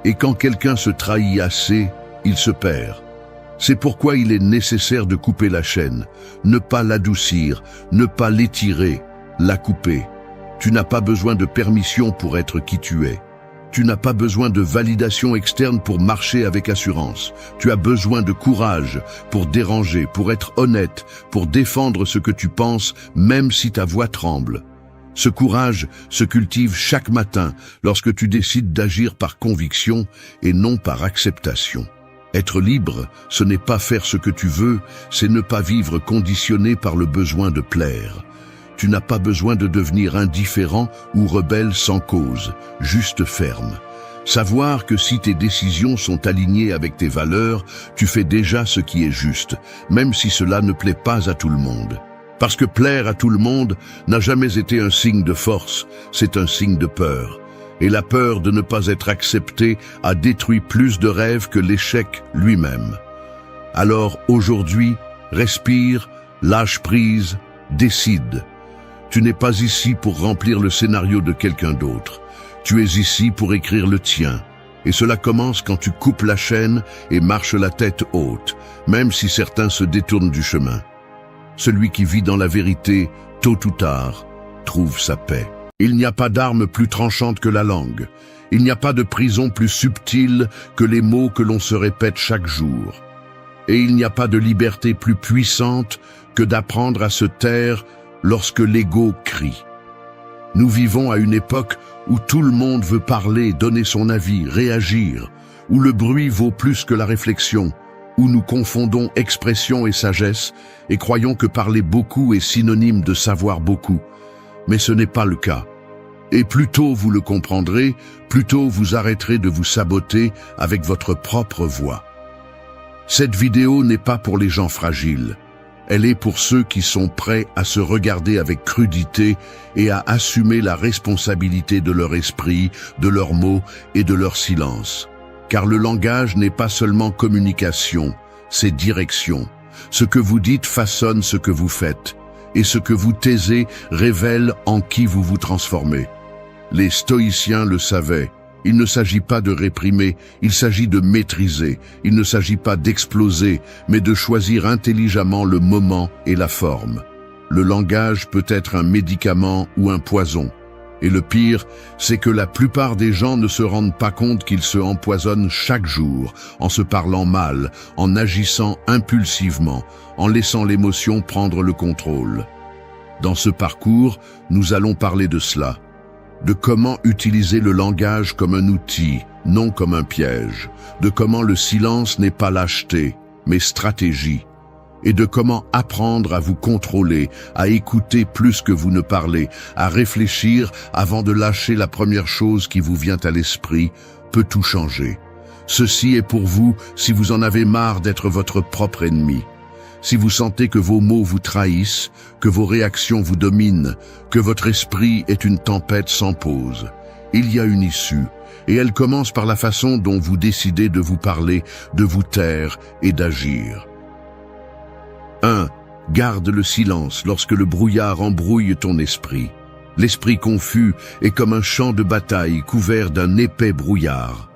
Et quand quelqu'un se trahit assez, il se perd. C'est pourquoi il est nécessaire de couper la chaîne, ne pas l'adoucir, ne pas l'étirer, la couper. Tu n'as pas besoin de permission pour être qui tu es. Tu n'as pas besoin de validation externe pour marcher avec assurance. Tu as besoin de courage pour déranger, pour être honnête, pour défendre ce que tu penses, même si ta voix tremble. Ce courage se cultive chaque matin lorsque tu décides d'agir par conviction et non par acceptation. Être libre, ce n'est pas faire ce que tu veux, c'est ne pas vivre conditionné par le besoin de plaire. Tu n'as pas besoin de devenir indifférent ou rebelle sans cause, juste ferme. Savoir que si tes décisions sont alignées avec tes valeurs, tu fais déjà ce qui est juste, même si cela ne plaît pas à tout le monde. Parce que plaire à tout le monde n'a jamais été un signe de force, c'est un signe de peur. Et la peur de ne pas être accepté a détruit plus de rêves que l'échec lui-même. Alors aujourd'hui, respire, lâche prise, décide. Tu n'es pas ici pour remplir le scénario de quelqu'un d'autre. Tu es ici pour écrire le tien. Et cela commence quand tu coupes la chaîne et marches la tête haute, même si certains se détournent du chemin. Celui qui vit dans la vérité, tôt ou tard, trouve sa paix. Il n'y a pas d'arme plus tranchante que la langue. Il n'y a pas de prison plus subtile que les mots que l'on se répète chaque jour. Et il n'y a pas de liberté plus puissante que d'apprendre à se taire lorsque l'ego crie. Nous vivons à une époque où tout le monde veut parler, donner son avis, réagir, où le bruit vaut plus que la réflexion, où nous confondons expression et sagesse et croyons que parler beaucoup est synonyme de savoir beaucoup. Mais ce n'est pas le cas. Et plus tôt vous le comprendrez, plus tôt vous arrêterez de vous saboter avec votre propre voix. Cette vidéo n'est pas pour les gens fragiles. Elle est pour ceux qui sont prêts à se regarder avec crudité et à assumer la responsabilité de leur esprit, de leurs mots et de leur silence. Car le langage n'est pas seulement communication, c'est direction. Ce que vous dites façonne ce que vous faites, et ce que vous taisez révèle en qui vous vous transformez. Les stoïciens le savaient. Il ne s'agit pas de réprimer, il s'agit de maîtriser. Il ne s'agit pas d'exploser, mais de choisir intelligemment le moment et la forme. Le langage peut être un médicament ou un poison. Et le pire, c'est que la plupart des gens ne se rendent pas compte qu'ils se empoisonnent chaque jour, en se parlant mal, en agissant impulsivement, en laissant l'émotion prendre le contrôle. Dans ce parcours, nous allons parler de cela. De comment utiliser le langage comme un outil, non comme un piège, de comment le silence n'est pas lâcheté, mais stratégie, et de comment apprendre à vous contrôler, à écouter plus que vous ne parlez, à réfléchir avant de lâcher la première chose qui vous vient à l'esprit, peut tout changer. Ceci est pour vous si vous en avez marre d'être votre propre ennemi. Si vous sentez que vos mots vous trahissent, que vos réactions vous dominent, que votre esprit est une tempête sans pause, il y a une issue, et elle commence par la façon dont vous décidez de vous parler, de vous taire et d'agir. 1. Garde le silence lorsque le brouillard embrouille ton esprit. L'esprit confus est comme un champ de bataille couvert d'un épais brouillard.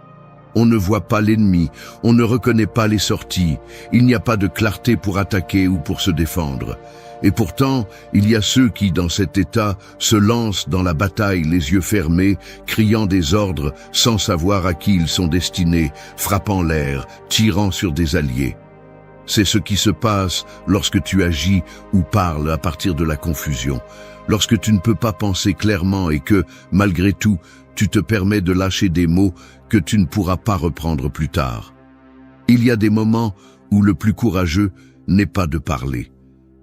On ne voit pas l'ennemi, on ne reconnaît pas les sorties, il n'y a pas de clarté pour attaquer ou pour se défendre. Et pourtant, il y a ceux qui, dans cet état, se lancent dans la bataille les yeux fermés, criant des ordres sans savoir à qui ils sont destinés, frappant l'air, tirant sur des alliés. C'est ce qui se passe lorsque tu agis ou parles à partir de la confusion, lorsque tu ne peux pas penser clairement et que, malgré tout, tu te permets de lâcher des mots que tu ne pourras pas reprendre plus tard. Il y a des moments où le plus courageux n'est pas de parler,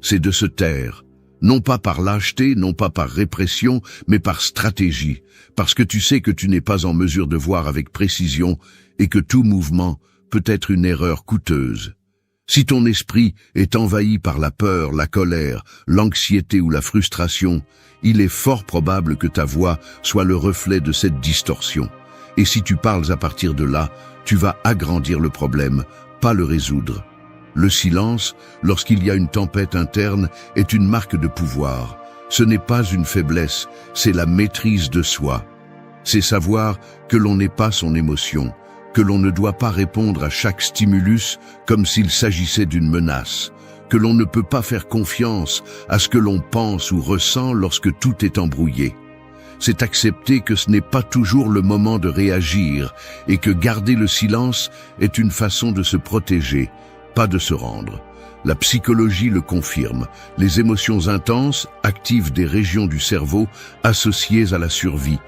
c'est de se taire, non pas par lâcheté, non pas par répression, mais par stratégie, parce que tu sais que tu n'es pas en mesure de voir avec précision et que tout mouvement peut être une erreur coûteuse. Si ton esprit est envahi par la peur, la colère, l'anxiété ou la frustration, il est fort probable que ta voix soit le reflet de cette distorsion. Et si tu parles à partir de là, tu vas agrandir le problème, pas le résoudre. Le silence, lorsqu'il y a une tempête interne, est une marque de pouvoir. Ce n'est pas une faiblesse, c'est la maîtrise de soi. C'est savoir que l'on n'est pas son émotion, que l'on ne doit pas répondre à chaque stimulus comme s'il s'agissait d'une menace, que l'on ne peut pas faire confiance à ce que l'on pense ou ressent lorsque tout est embrouillé. C'est accepter que ce n'est pas toujours le moment de réagir et que garder le silence est une façon de se protéger, pas de se rendre. La psychologie le confirme. Les émotions intenses activent des régions du cerveau associées à la survie,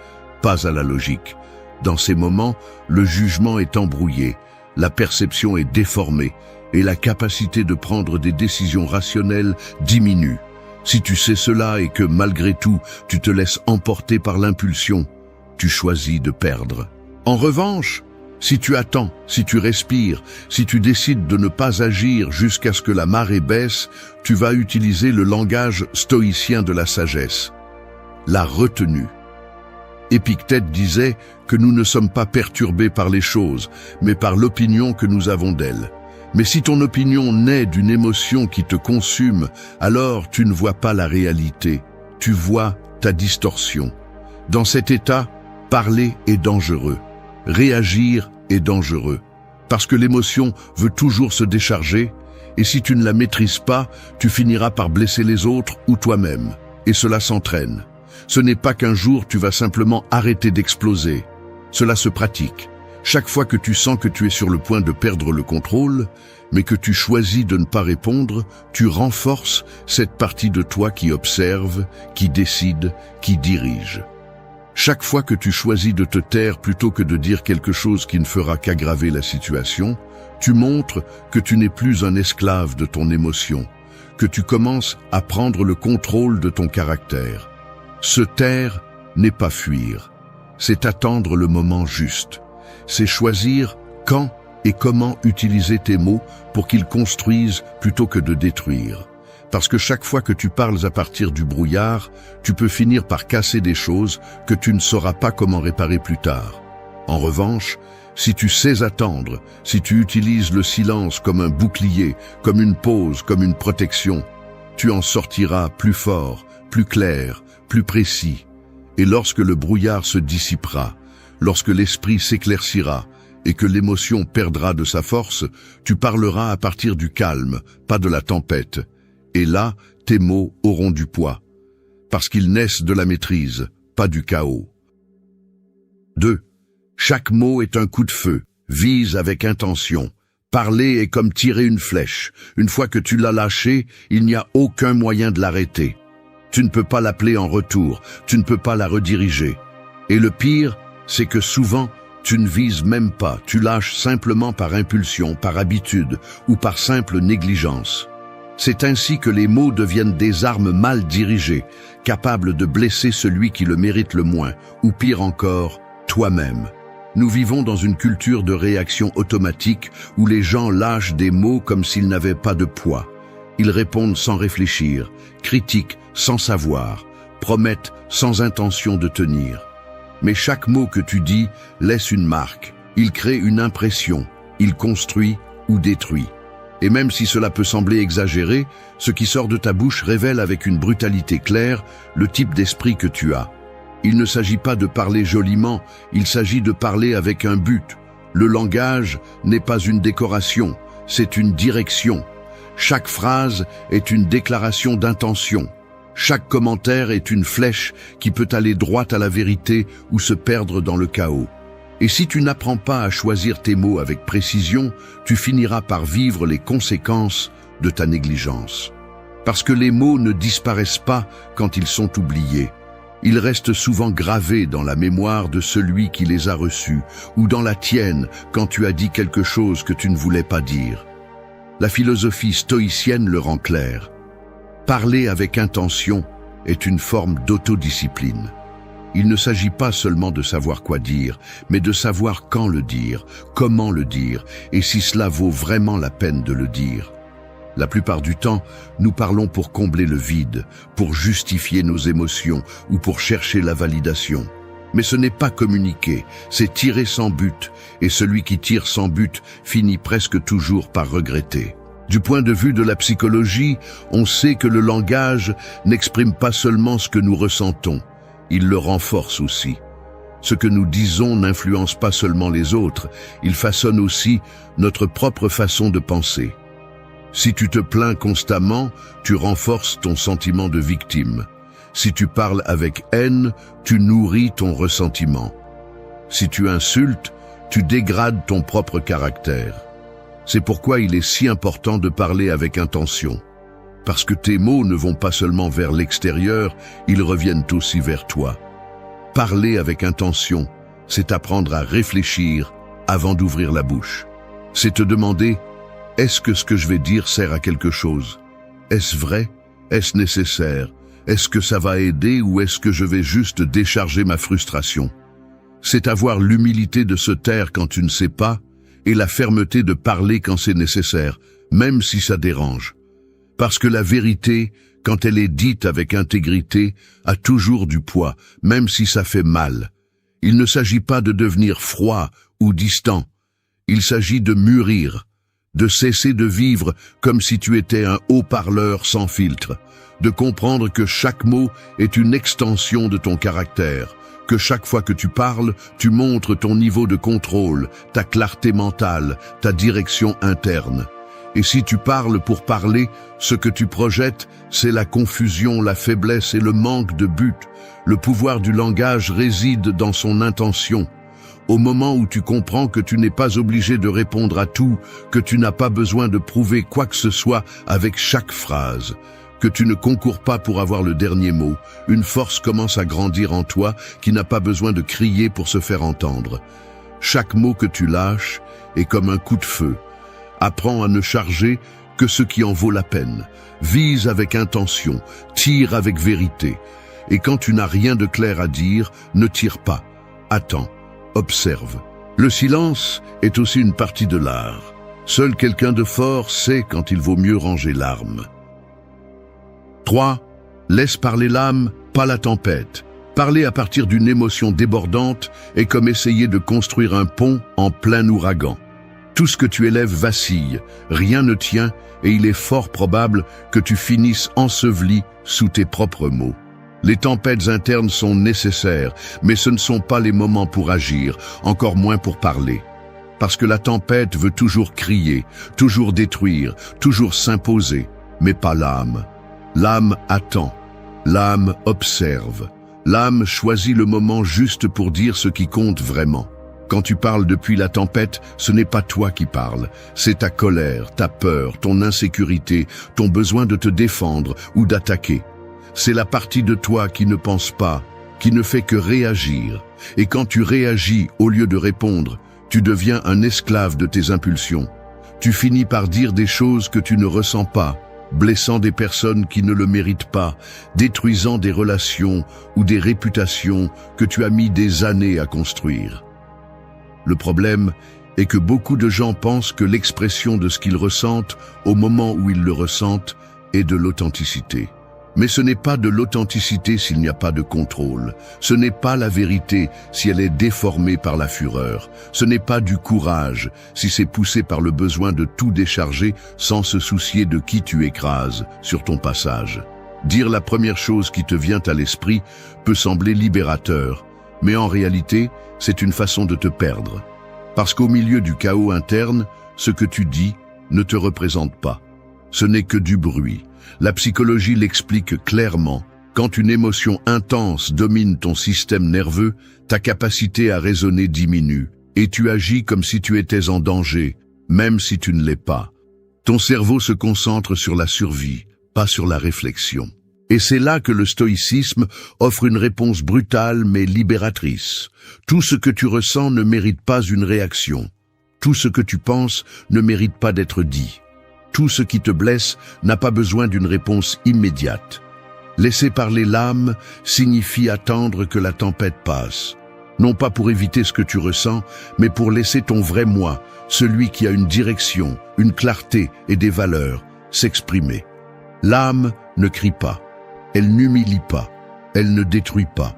pas à la logique. Dans ces moments, le jugement est embrouillé, la perception est déformée et la capacité de prendre des décisions rationnelles diminue. Si tu sais cela et que malgré tout, tu te laisses emporter par l'impulsion, tu choisis de perdre. En revanche, si tu attends, si tu respires, si tu décides de ne pas agir jusqu'à ce que la marée baisse, tu vas utiliser le langage stoïcien de la sagesse, la retenue. Épictète disait que nous ne sommes pas perturbés par les choses, mais par l'opinion que nous avons d'elles. Mais si ton opinion naît d'une émotion qui te consume, alors tu ne vois pas la réalité, tu vois ta distorsion. Dans cet état, parler est dangereux, réagir est dangereux, parce que l'émotion veut toujours se décharger, et si tu ne la maîtrises pas, tu finiras par blesser les autres ou toi-même, et cela s'entraîne. Ce n'est pas qu'un jour tu vas simplement arrêter d'exploser, cela se pratique. Chaque fois que tu sens que tu es sur le point de perdre le contrôle, mais que tu choisis de ne pas répondre, tu renforces cette partie de toi qui observe, qui décide, qui dirige. Chaque fois que tu choisis de te taire plutôt que de dire quelque chose qui ne fera qu'aggraver la situation, tu montres que tu n'es plus un esclave de ton émotion, que tu commences à prendre le contrôle de ton caractère. Se taire n'est pas fuir, c'est attendre le moment juste. C'est choisir quand et comment utiliser tes mots pour qu'ils construisent plutôt que de détruire. Parce que chaque fois que tu parles à partir du brouillard, tu peux finir par casser des choses que tu ne sauras pas comment réparer plus tard. En revanche, si tu sais attendre, si tu utilises le silence comme un bouclier, comme une pause, comme une protection, tu en sortiras plus fort, plus clair, plus précis. Et lorsque le brouillard se dissipera, lorsque l'esprit s'éclaircira et que l'émotion perdra de sa force, tu parleras à partir du calme, pas de la tempête. Et là, tes mots auront du poids, parce qu'ils naissent de la maîtrise, pas du chaos. 2. Chaque mot est un coup de feu, vise avec intention. Parler est comme tirer une flèche. Une fois que tu l'as lâchée, il n'y a aucun moyen de l'arrêter. Tu ne peux pas l'appeler en retour, tu ne peux pas la rediriger. Et le pire, c'est que souvent, tu ne vises même pas, tu lâches simplement par impulsion, par habitude ou par simple négligence. C'est ainsi que les mots deviennent des armes mal dirigées, capables de blesser celui qui le mérite le moins, ou pire encore, toi-même. Nous vivons dans une culture de réaction automatique où les gens lâchent des mots comme s'ils n'avaient pas de poids. Ils répondent sans réfléchir, critiquent sans savoir, promettent sans intention de tenir. Mais chaque mot que tu dis laisse une marque, il crée une impression, il construit ou détruit. Et même si cela peut sembler exagéré, ce qui sort de ta bouche révèle avec une brutalité claire le type d'esprit que tu as. Il ne s'agit pas de parler joliment, il s'agit de parler avec un but. Le langage n'est pas une décoration, c'est une direction. Chaque phrase est une déclaration d'intention. Chaque commentaire est une flèche qui peut aller droit à la vérité ou se perdre dans le chaos. Et si tu n'apprends pas à choisir tes mots avec précision, tu finiras par vivre les conséquences de ta négligence. Parce que les mots ne disparaissent pas quand ils sont oubliés. Ils restent souvent gravés dans la mémoire de celui qui les a reçus, ou dans la tienne quand tu as dit quelque chose que tu ne voulais pas dire. La philosophie stoïcienne le rend clair. Parler avec intention est une forme d'autodiscipline. Il ne s'agit pas seulement de savoir quoi dire, mais de savoir quand le dire, comment le dire, et si cela vaut vraiment la peine de le dire. La plupart du temps, nous parlons pour combler le vide, pour justifier nos émotions ou pour chercher la validation. Mais ce n'est pas communiquer, c'est tirer sans but, et celui qui tire sans but finit presque toujours par regretter. Du point de vue de la psychologie, on sait que le langage n'exprime pas seulement ce que nous ressentons, il le renforce aussi. Ce que nous disons n'influence pas seulement les autres, il façonne aussi notre propre façon de penser. Si tu te plains constamment, tu renforces ton sentiment de victime. Si tu parles avec haine, tu nourris ton ressentiment. Si tu insultes, tu dégrades ton propre caractère. C'est pourquoi il est si important de parler avec intention. Parce que tes mots ne vont pas seulement vers l'extérieur, ils reviennent aussi vers toi. Parler avec intention, c'est apprendre à réfléchir avant d'ouvrir la bouche. C'est te demander, est-ce que ce que je vais dire sert à quelque chose? Est-ce vrai? Est-ce nécessaire? Est-ce que ça va aider ou est-ce que je vais juste décharger ma frustration? C'est avoir l'humilité de se taire quand tu ne sais pas et la fermeté de parler quand c'est nécessaire, même si ça dérange. Parce que la vérité, quand elle est dite avec intégrité, a toujours du poids, même si ça fait mal. Il ne s'agit pas de devenir froid ou distant. Il s'agit de mûrir, de cesser de vivre comme si tu étais un haut-parleur sans filtre, de comprendre que chaque mot est une extension de ton caractère, que chaque fois que tu parles, tu montres ton niveau de contrôle, ta clarté mentale, ta direction interne. Et si tu parles pour parler, ce que tu projettes, c'est la confusion, la faiblesse et le manque de but. Le pouvoir du langage réside dans son intention. Au moment où tu comprends que tu n'es pas obligé de répondre à tout, que tu n'as pas besoin de prouver quoi que ce soit avec chaque phrase, que tu ne concours pas pour avoir le dernier mot, une force commence à grandir en toi qui n'a pas besoin de crier pour se faire entendre. Chaque mot que tu lâches est comme un coup de feu. Apprends à ne charger que ce qui en vaut la peine. Vise avec intention, tire avec vérité. Et quand tu n'as rien de clair à dire, ne tire pas. Attends, observe. Le silence est aussi une partie de l'art. Seul quelqu'un de fort sait quand il vaut mieux ranger l'arme. 3. Laisse parler l'âme, pas la tempête. Parler à partir d'une émotion débordante est comme essayer de construire un pont en plein ouragan. Tout ce que tu élèves vacille, rien ne tient et il est fort probable que tu finisses enseveli sous tes propres mots. Les tempêtes internes sont nécessaires, mais ce ne sont pas les moments pour agir, encore moins pour parler. Parce que la tempête veut toujours crier, toujours détruire, toujours s'imposer, mais pas l'âme. L'âme attend, l'âme observe, l'âme choisit le moment juste pour dire ce qui compte vraiment. Quand tu parles depuis la tempête, ce n'est pas toi qui parles, c'est ta colère, ta peur, ton insécurité, ton besoin de te défendre ou d'attaquer. C'est la partie de toi qui ne pense pas, qui ne fait que réagir. Et quand tu réagis au lieu de répondre, tu deviens un esclave de tes impulsions. Tu finis par dire des choses que tu ne ressens pas, blessant des personnes qui ne le méritent pas, détruisant des relations ou des réputations que tu as mis des années à construire. Le problème est que beaucoup de gens pensent que l'expression de ce qu'ils ressentent au moment où ils le ressentent est de l'authenticité. Mais ce n'est pas de l'authenticité s'il n'y a pas de contrôle. Ce n'est pas la vérité si elle est déformée par la fureur. Ce n'est pas du courage si c'est poussé par le besoin de tout décharger sans se soucier de qui tu écrases sur ton passage. Dire la première chose qui te vient à l'esprit peut sembler libérateur, mais en réalité, c'est une façon de te perdre. Parce qu'au milieu du chaos interne, ce que tu dis ne te représente pas. Ce n'est que du bruit. La psychologie l'explique clairement. Quand une émotion intense domine ton système nerveux, ta capacité à raisonner diminue et tu agis comme si tu étais en danger, même si tu ne l'es pas. Ton cerveau se concentre sur la survie, pas sur la réflexion. Et c'est là que le stoïcisme offre une réponse brutale mais libératrice. Tout ce que tu ressens ne mérite pas une réaction. Tout ce que tu penses ne mérite pas d'être dit. Tout ce qui te blesse n'a pas besoin d'une réponse immédiate. Laisser parler l'âme signifie attendre que la tempête passe. Non pas pour éviter ce que tu ressens, mais pour laisser ton vrai moi, celui qui a une direction, une clarté et des valeurs, s'exprimer. L'âme ne crie pas. Elle n'humilie pas, elle ne détruit pas.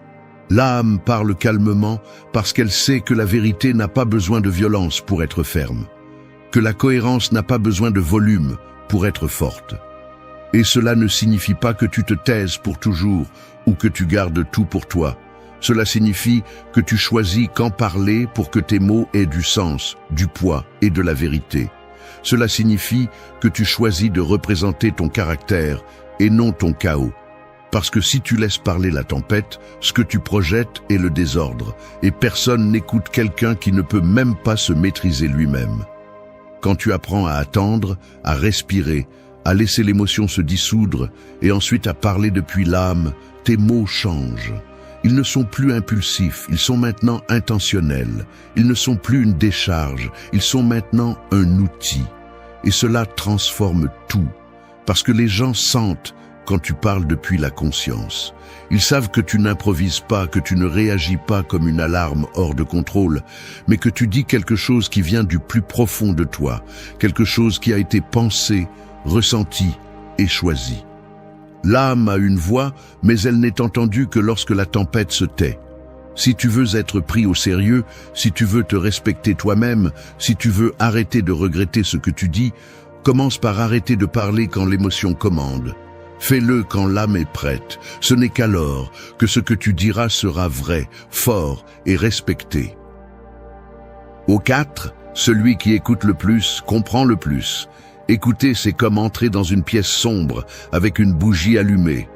L'âme parle calmement parce qu'elle sait que la vérité n'a pas besoin de violence pour être ferme, que la cohérence n'a pas besoin de volume pour être forte. Et cela ne signifie pas que tu te taises pour toujours ou que tu gardes tout pour toi. Cela signifie que tu choisis quand parler pour que tes mots aient du sens, du poids et de la vérité. Cela signifie que tu choisis de représenter ton caractère et non ton chaos. Parce que si tu laisses parler la tempête, ce que tu projettes est le désordre, et personne n'écoute quelqu'un qui ne peut même pas se maîtriser lui-même. quand tu apprends à attendre, à respirer, à laisser l'émotion se dissoudre et ensuite à parler depuis l'âme, tes mots changent. Ils ne sont plus impulsifs, ils sont maintenant intentionnels. Ils ne sont plus une décharge, ils sont maintenant un outil. Et cela transforme tout, parce que les gens sentent quand tu parles depuis la conscience. Ils savent que tu n'improvises pas, que tu ne réagis pas comme une alarme hors de contrôle, mais que tu dis quelque chose qui vient du plus profond de toi, quelque chose qui a été pensé, ressenti et choisi. L'âme a une voix, mais elle n'est entendue que lorsque la tempête se tait. Si tu veux être pris au sérieux, si tu veux te respecter toi-même, si tu veux arrêter de regretter ce que tu dis, commence par arrêter de parler quand l'émotion commande. Fais-le quand l'âme est prête. Ce n'est qu'alors que ce que tu diras sera vrai, fort et respecté. Au 4, celui qui écoute le plus comprend le plus. Écouter, c'est comme entrer dans une pièce sombre avec une bougie allumée.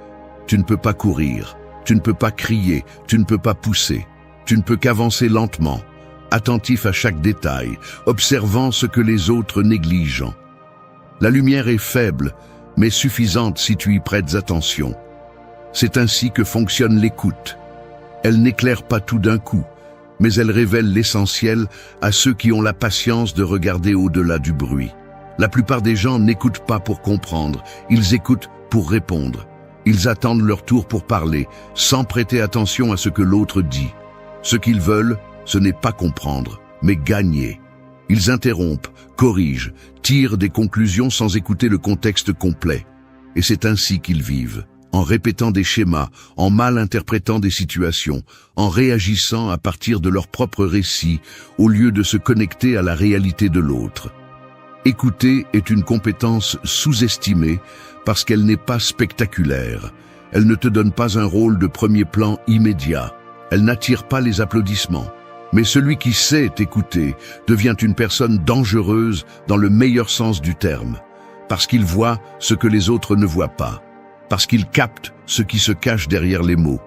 Tu ne peux pas courir, tu ne peux pas crier, tu ne peux pas pousser. Tu ne peux qu'avancer lentement, attentif à chaque détail, observant ce que les autres négligent. La lumière est faible, mais suffisante si tu y prêtes attention. C'est ainsi que fonctionne l'écoute. Elle n'éclaire pas tout d'un coup, mais elle révèle l'essentiel à ceux qui ont la patience de regarder au-delà du bruit. La plupart des gens n'écoutent pas pour comprendre, ils écoutent pour répondre. Ils attendent leur tour pour parler, sans prêter attention à ce que l'autre dit. Ce qu'ils veulent, ce n'est pas comprendre, mais gagner. Ils interrompent, corrigent, tirent des conclusions sans écouter le contexte complet. Et c'est ainsi qu'ils vivent, en répétant des schémas, en mal interprétant des situations, en réagissant à partir de leur propre récit, au lieu de se connecter à la réalité de l'autre. Écouter est une compétence sous-estimée parce qu'elle n'est pas spectaculaire. Elle ne te donne pas un rôle de premier plan immédiat. Elle n'attire pas les applaudissements. Mais celui qui sait écouter devient une personne dangereuse dans le meilleur sens du terme, parce qu'il voit ce que les autres ne voient pas, parce qu'il capte ce qui se cache derrière les mots,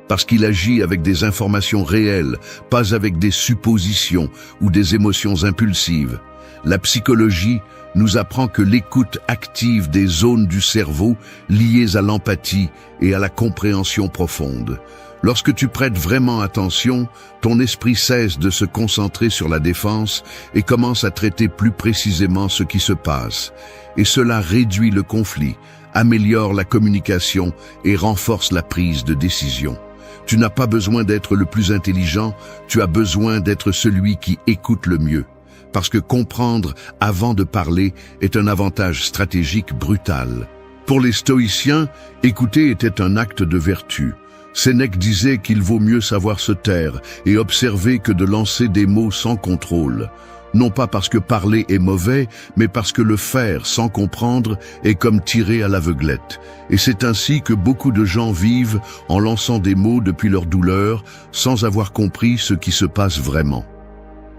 parce qu'il agit avec des informations réelles, pas avec des suppositions ou des émotions impulsives. La psychologie nous apprend que l'écoute active des zones du cerveau liées à l'empathie et à la compréhension profonde. Lorsque tu prêtes vraiment attention, ton esprit cesse de se concentrer sur la défense et commence à traiter plus précisément ce qui se passe. Et cela réduit le conflit, améliore la communication et renforce la prise de décision. Tu n'as pas besoin d'être le plus intelligent, tu as besoin d'être celui qui écoute le mieux. Parce que comprendre avant de parler est un avantage stratégique brutal. Pour les stoïciens, écouter était un acte de vertu. Sénèque disait qu'il vaut mieux savoir se taire et observer que de lancer des mots sans contrôle. Non pas parce que parler est mauvais, mais parce que le faire sans comprendre est comme tirer à l'aveuglette. Et c'est ainsi que beaucoup de gens vivent en lançant des mots depuis leur douleur, sans avoir compris ce qui se passe vraiment.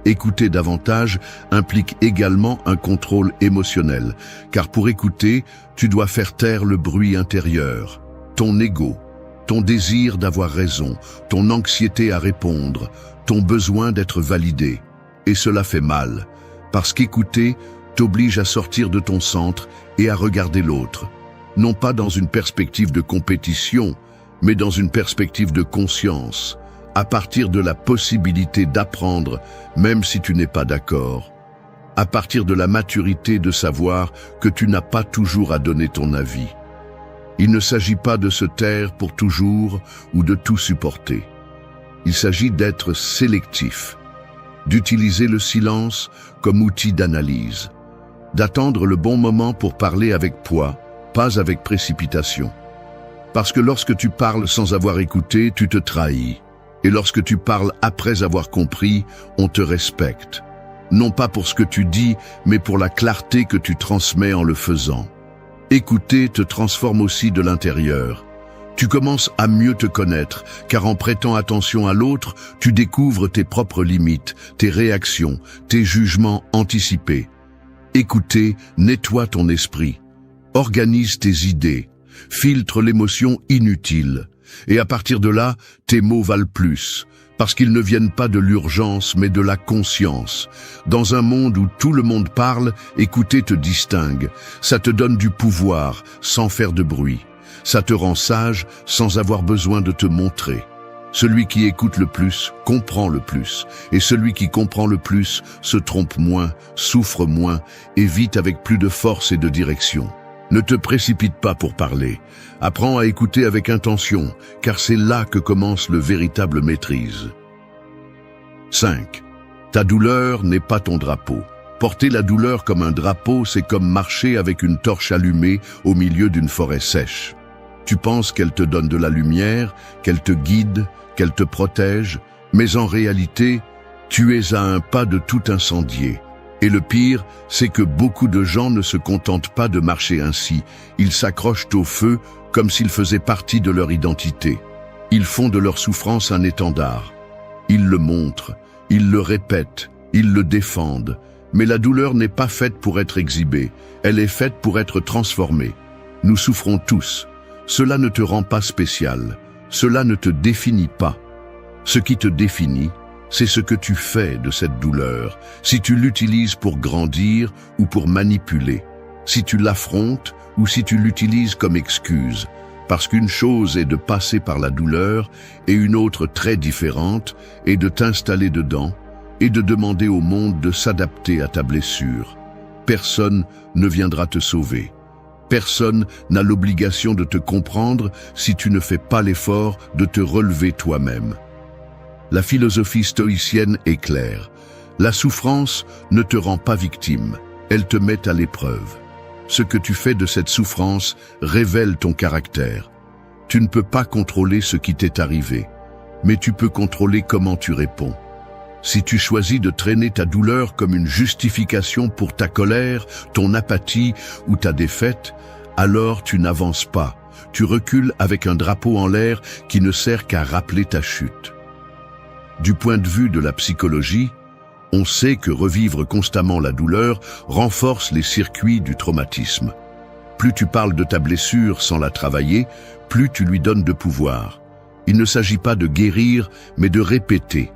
Écouter davantage implique également un contrôle émotionnel, car pour écouter, tu dois faire taire le bruit intérieur, ton ego, ton désir d'avoir raison, ton anxiété à répondre, ton besoin d'être validé. Et cela fait mal, parce qu'écouter t'oblige à sortir de ton centre et à regarder l'autre, non pas dans une perspective de compétition, mais dans une perspective de conscience, à partir de la possibilité d'apprendre, même si tu n'es pas d'accord, à partir de la maturité de savoir que tu n'as pas toujours à donner ton avis. Il ne s'agit pas de se taire pour toujours ou de tout supporter. Il s'agit d'être sélectif, d'utiliser le silence comme outil d'analyse, d'attendre le bon moment pour parler avec poids, pas avec précipitation. Parce que lorsque tu parles sans avoir écouté, tu te trahis. Et lorsque tu parles après avoir compris, on te respecte. Non pas pour ce que tu dis, mais pour la clarté que tu transmets en le faisant. Écouter te transforme aussi de l'intérieur. Tu commences à mieux te connaître, car en prêtant attention à l'autre, tu découvres tes propres limites, tes réactions, tes jugements anticipés. Écouter nettoie ton esprit, organise tes idées, filtre l'émotion inutile, Et à partir de là, tes mots valent plus, parce qu'ils ne viennent pas de l'urgence, mais de la conscience. Dans un monde où tout le monde parle, écouter te distingue. Ça te donne du pouvoir, sans faire de bruit. Ça te rend sage, sans avoir besoin de te montrer. Celui qui écoute le plus, comprend le plus. Et celui qui comprend le plus, se trompe moins, souffre moins, et vit avec plus de force et de direction. Ne te précipite pas pour parler. Apprends à écouter avec intention, car c'est là que commence le véritable maîtrise. 5. Ta douleur n'est pas ton drapeau. Porter la douleur comme un drapeau, c'est comme marcher avec une torche allumée au milieu d'une forêt sèche. Tu penses qu'elle te donne de la lumière, qu'elle te guide, qu'elle te protège, mais en réalité, tu es à un pas de tout incendier. Et le pire, c'est que beaucoup de gens ne se contentent pas de marcher ainsi. Ils s'accrochent au feu comme s'il faisait partie de leur identité. Ils font de leur souffrance un étendard. Ils le montrent, ils le répètent, ils le défendent. Mais la douleur n'est pas faite pour être exhibée, elle est faite pour être transformée. Nous souffrons tous. Cela ne te rend pas spécial. Cela ne te définit pas. Ce qui te définit, c'est ce que tu fais de cette douleur, si tu l'utilises pour grandir ou pour manipuler, si tu l'affrontes ou si tu l'utilises comme excuse. Parce qu'une chose est de passer par la douleur et une autre très différente est de t'installer dedans et de demander au monde de s'adapter à ta blessure. Personne ne viendra te sauver. Personne n'a l'obligation de te comprendre si tu ne fais pas l'effort de te relever toi-même. La philosophie stoïcienne est claire. La souffrance ne te rend pas victime, elle te met à l'épreuve. Ce que tu fais de cette souffrance révèle ton caractère. Tu ne peux pas contrôler ce qui t'est arrivé, mais tu peux contrôler comment tu réponds. Si tu choisis de traîner ta douleur comme une justification pour ta colère, ton apathie ou ta défaite, alors tu n'avances pas. Tu recules avec un drapeau en l'air qui ne sert qu'à rappeler ta chute. Du point de vue de la psychologie, on sait que revivre constamment la douleur renforce les circuits du traumatisme. Plus tu parles de ta blessure sans la travailler, plus tu lui donnes de pouvoir. Il ne s'agit pas de guérir, mais de répéter.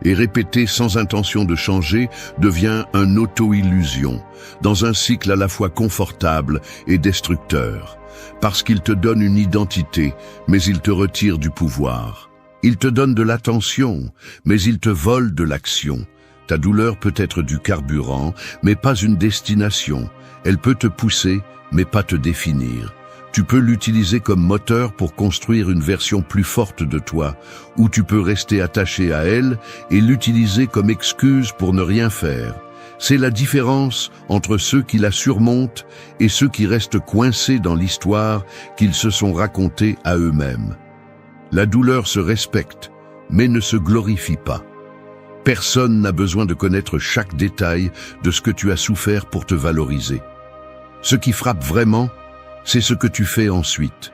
Et répéter sans intention de changer devient une auto-illusion, dans un cycle à la fois confortable et destructeur. Parce qu'il te donne une identité, mais il te retire du pouvoir. Il te donne de l'attention, mais il te vole de l'action. Ta douleur peut être du carburant, mais pas une destination. Elle peut te pousser, mais pas te définir. Tu peux l'utiliser comme moteur pour construire une version plus forte de toi, ou tu peux rester attaché à elle et l'utiliser comme excuse pour ne rien faire. C'est la différence entre ceux qui la surmontent et ceux qui restent coincés dans l'histoire qu'ils se sont racontée à eux-mêmes. La douleur se respecte, mais ne se glorifie pas. Personne n'a besoin de connaître chaque détail de ce que tu as souffert pour te valoriser. Ce qui frappe vraiment, c'est ce que tu fais ensuite,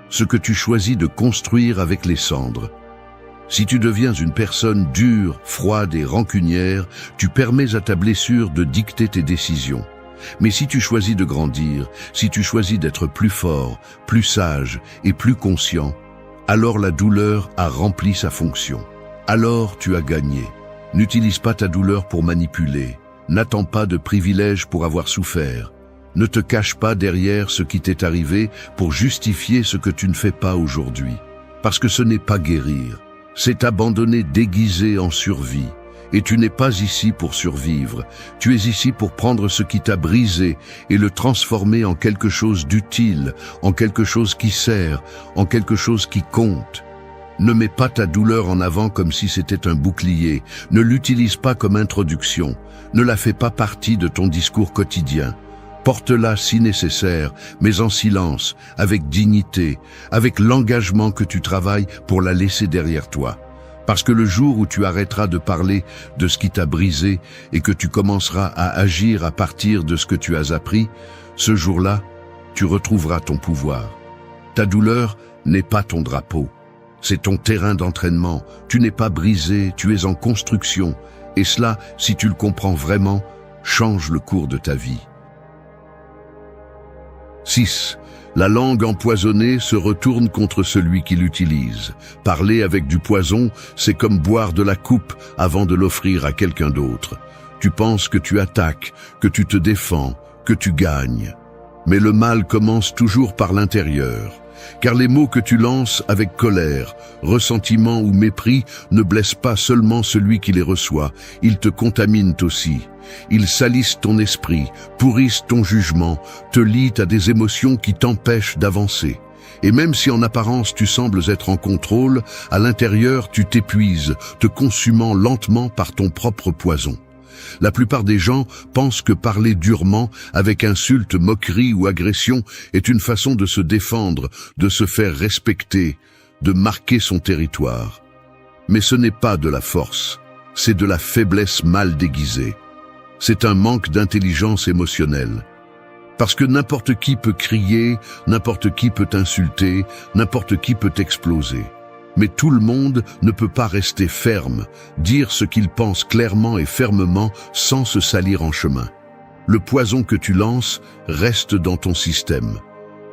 ce que tu choisis de construire avec les cendres. Si tu deviens une personne dure, froide et rancunière, tu permets à ta blessure de dicter tes décisions. Mais si tu choisis de grandir, si tu choisis d'être plus fort, plus sage et plus conscient, alors la douleur a rempli sa fonction. Alors tu as gagné. N'utilise pas ta douleur pour manipuler. N'attends pas de privilèges pour avoir souffert. Ne te cache pas derrière ce qui t'est arrivé pour justifier ce que tu ne fais pas aujourd'hui. Parce que ce n'est pas guérir, c'est abandonner déguisé en survie. Et tu n'es pas ici pour survivre, tu es ici pour prendre ce qui t'a brisé et le transformer en quelque chose d'utile, en quelque chose qui sert, en quelque chose qui compte. Ne mets pas ta douleur en avant comme si c'était un bouclier, ne l'utilise pas comme introduction, ne la fais pas partie de ton discours quotidien. Porte-la si nécessaire, mais en silence, avec dignité, avec l'engagement que tu travailles pour la laisser derrière toi. Parce que le jour où tu arrêteras de parler de ce qui t'a brisé et que tu commenceras à agir à partir de ce que tu as appris, ce jour-là, tu retrouveras ton pouvoir. Ta douleur n'est pas ton drapeau, c'est ton terrain d'entraînement. Tu n'es pas brisé, tu es en construction. Et cela, si tu le comprends vraiment, change le cours de ta vie. 6. La langue empoisonnée se retourne contre celui qui l'utilise. Parler avec du poison, c'est comme boire de la coupe avant de l'offrir à quelqu'un d'autre. Tu penses que tu attaques, que tu te défends, que tu gagnes. Mais le mal commence toujours par l'intérieur. Car les mots que tu lances avec colère, ressentiment ou mépris ne blessent pas seulement celui qui les reçoit, ils te contaminent aussi. Ils salissent ton esprit, pourrissent ton jugement, te lient à des émotions qui t'empêchent d'avancer. Et même si en apparence tu sembles être en contrôle, à l'intérieur tu t'épuises, te consumant lentement par ton propre poison. La plupart des gens pensent que parler durement, avec insultes, moqueries ou agressions, est une façon de se défendre, de se faire respecter, de marquer son territoire. Mais ce n'est pas de la force, c'est de la faiblesse mal déguisée. C'est un manque d'intelligence émotionnelle. Parce que n'importe qui peut crier, n'importe qui peut t'insulter, n'importe qui peut t'exploser. Mais tout le monde ne peut pas rester ferme, dire ce qu'il pense clairement et fermement sans se salir en chemin. Le poison que tu lances reste dans ton système.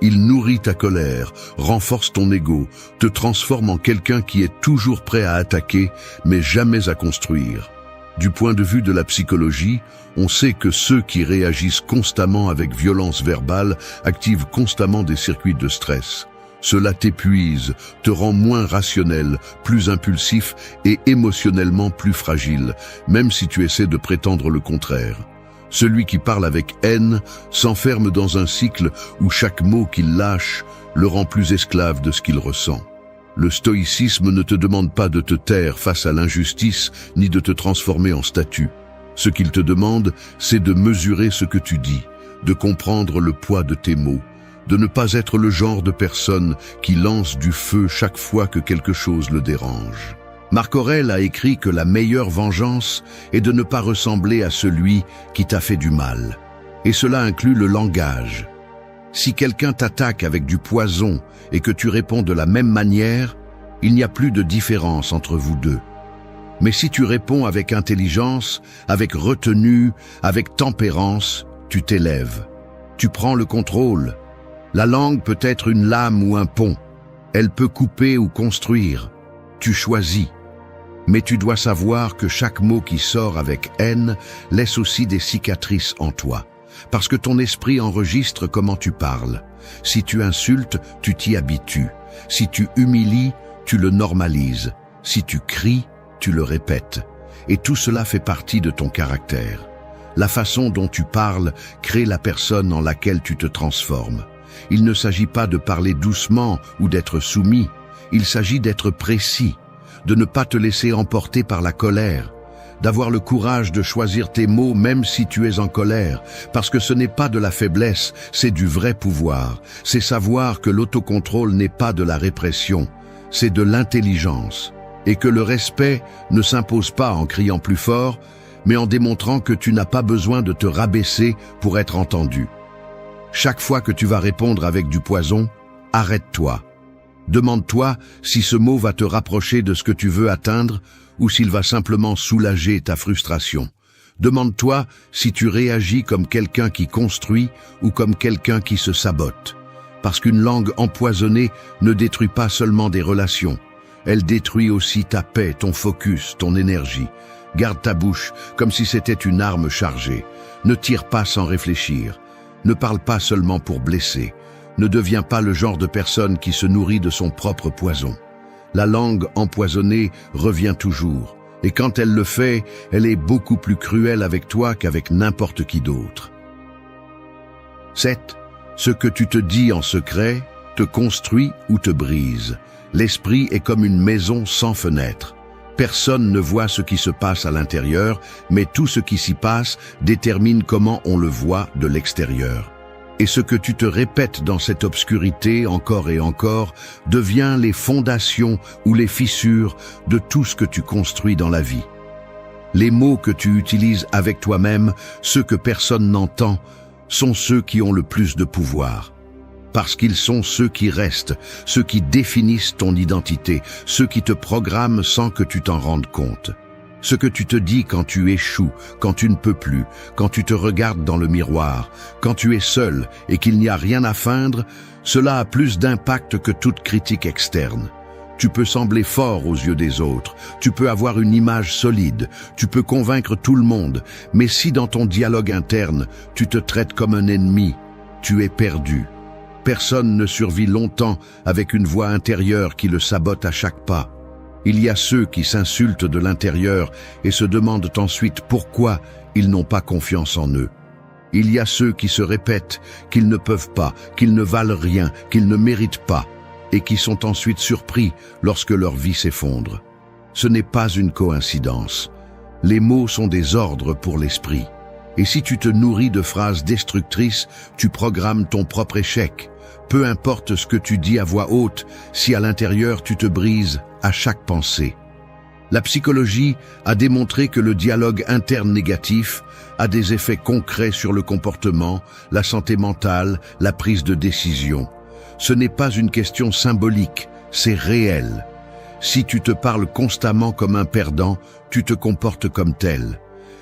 Il nourrit ta colère, renforce ton ego, te transforme en quelqu'un qui est toujours prêt à attaquer, mais jamais à construire. Du point de vue de la psychologie, on sait que ceux qui réagissent constamment avec violence verbale activent constamment des circuits de stress. Cela t'épuise, te rend moins rationnel, plus impulsif et émotionnellement plus fragile, même si tu essaies de prétendre le contraire. Celui qui parle avec haine s'enferme dans un cycle où chaque mot qu'il lâche le rend plus esclave de ce qu'il ressent. Le stoïcisme ne te demande pas de te taire face à l'injustice ni de te transformer en statue. Ce qu'il te demande, c'est de mesurer ce que tu dis, de comprendre le poids de tes mots, de ne pas être le genre de personne qui lance du feu chaque fois que quelque chose le dérange. Marc Aurèle a écrit que la meilleure vengeance est de ne pas ressembler à celui qui t'a fait du mal. Et cela inclut le langage. Si quelqu'un t'attaque avec du poison et que tu réponds de la même manière, il n'y a plus de différence entre vous deux. Mais si tu réponds avec intelligence, avec retenue, avec tempérance, tu t'élèves. Tu prends le contrôle. La langue peut être une lame ou un pont. Elle peut couper ou construire. Tu choisis. Mais tu dois savoir que chaque mot qui sort avec haine laisse aussi des cicatrices en toi. Parce que ton esprit enregistre comment tu parles. Si tu insultes, tu t'y habitues. Si tu humilies, tu le normalises. Si tu cries, tu le répètes. Et tout cela fait partie de ton caractère. La façon dont tu parles crée la personne en laquelle tu te transformes. Il ne s'agit pas de parler doucement ou d'être soumis. Il s'agit d'être précis, de ne pas te laisser emporter par la colère, d'avoir le courage de choisir tes mots même si tu es en colère, parce que ce n'est pas de la faiblesse, c'est du vrai pouvoir. C'est savoir que l'autocontrôle n'est pas de la répression, c'est de l'intelligence, et que le respect ne s'impose pas en criant plus fort, mais en démontrant que tu n'as pas besoin de te rabaisser pour être entendu. Chaque fois que tu vas répondre avec du poison, arrête-toi. Demande-toi si ce mot va te rapprocher de ce que tu veux atteindre ou s'il va simplement soulager ta frustration. Demande-toi si tu réagis comme quelqu'un qui construit ou comme quelqu'un qui se sabote. Parce qu'une langue empoisonnée ne détruit pas seulement des relations. Elle détruit aussi ta paix, ton focus, ton énergie. Garde ta bouche comme si c'était une arme chargée. Ne tire pas sans réfléchir. Ne parle pas seulement pour blesser. Ne deviens pas le genre de personne qui se nourrit de son propre poison. La langue empoisonnée revient toujours. Et quand elle le fait, elle est beaucoup plus cruelle avec toi qu'avec n'importe qui d'autre. 7. Ce que tu te dis en secret te construit ou te brise. L'esprit est comme une maison sans fenêtre. Personne ne voit ce qui se passe à l'intérieur, mais tout ce qui s'y passe détermine comment on le voit de l'extérieur. Et ce que tu te répètes dans cette obscurité encore et encore devient les fondations ou les fissures de tout ce que tu construis dans la vie. Les mots que tu utilises avec toi-même, ceux que personne n'entend, sont ceux qui ont le plus de pouvoir. Parce qu'ils sont ceux qui restent, ceux qui définissent ton identité, ceux qui te programment sans que tu t'en rendes compte. Ce que tu te dis quand tu échoues, quand tu ne peux plus, quand tu te regardes dans le miroir, quand tu es seul et qu'il n'y a rien à feindre, cela a plus d'impact que toute critique externe. Tu peux sembler fort aux yeux des autres, tu peux avoir une image solide, tu peux convaincre tout le monde, mais si dans ton dialogue interne, tu te traites comme un ennemi, tu es perdu. Personne ne survit longtemps avec une voix intérieure qui le sabote à chaque pas. Il y a ceux qui s'insultent de l'intérieur et se demandent ensuite pourquoi ils n'ont pas confiance en eux. Il y a ceux qui se répètent qu'ils ne peuvent pas, qu'ils ne valent rien, qu'ils ne méritent pas, et qui sont ensuite surpris lorsque leur vie s'effondre. Ce n'est pas une coïncidence. Les mots sont des ordres pour l'esprit. Et si tu te nourris de phrases destructrices, tu programmes ton propre échec. Peu importe ce que tu dis à voix haute, si à l'intérieur tu te brises à chaque pensée. La psychologie a démontré que le dialogue interne négatif a des effets concrets sur le comportement, la santé mentale, la prise de décision. Ce n'est pas une question symbolique, c'est réel. Si tu te parles constamment comme un perdant, tu te comportes comme tel.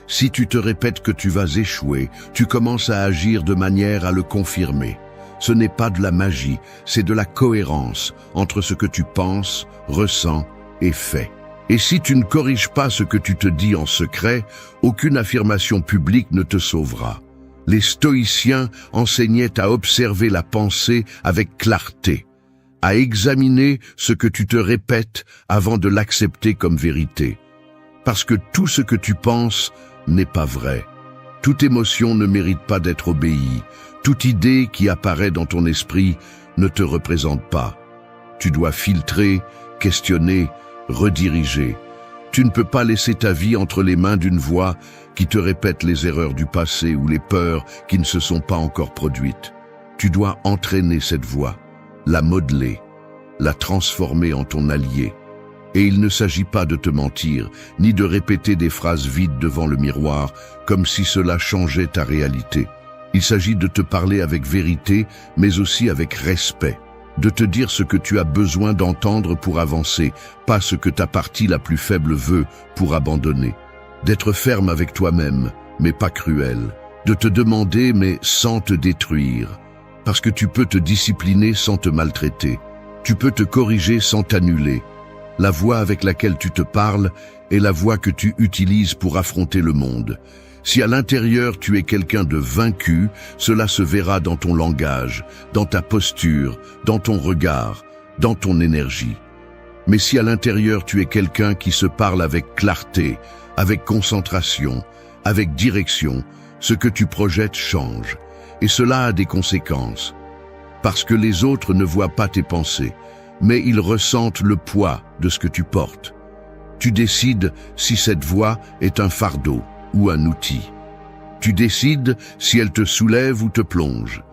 Si tu te répètes que tu vas échouer, tu commences à agir de manière à le confirmer. Ce n'est pas de la magie, c'est de la cohérence entre ce que tu penses, ressens et fais. Et si tu ne corriges pas ce que tu te dis en secret, aucune affirmation publique ne te sauvera. Les stoïciens enseignaient à observer la pensée avec clarté, à examiner ce que tu te répètes avant de l'accepter comme vérité. Parce que tout ce que tu penses n'est pas vrai. Toute émotion ne mérite pas d'être obéie. Toute idée qui apparaît dans ton esprit ne te représente pas. Tu dois filtrer, questionner, rediriger. Tu ne peux pas laisser ta vie entre les mains d'une voix qui te répète les erreurs du passé ou les peurs qui ne se sont pas encore produites. Tu dois entraîner cette voix, la modeler, la transformer en ton allié. Et il ne s'agit pas de te mentir, ni de répéter des phrases vides devant le miroir, comme si cela changeait ta réalité. Il s'agit de te parler avec vérité, mais aussi avec respect. De te dire ce que tu as besoin d'entendre pour avancer, pas ce que ta partie la plus faible veut pour abandonner. D'être ferme avec toi-même, mais pas cruel. De te demander, mais sans te détruire. Parce que tu peux te discipliner sans te maltraiter. Tu peux te corriger sans t'annuler. La voix avec laquelle tu te parles est la voix que tu utilises pour affronter le monde. Si à l'intérieur tu es quelqu'un de vaincu, cela se verra dans ton langage, dans ta posture, dans ton regard, dans ton énergie. Mais si à l'intérieur tu es quelqu'un qui se parle avec clarté, avec concentration, avec direction, ce que tu projettes change. Et cela a des conséquences. Parce que les autres ne voient pas tes pensées, mais ils ressentent le poids de ce que tu portes. Tu décides si cette voix est un fardeau ou un outil. Tu décides si elle te soulève ou te plonge.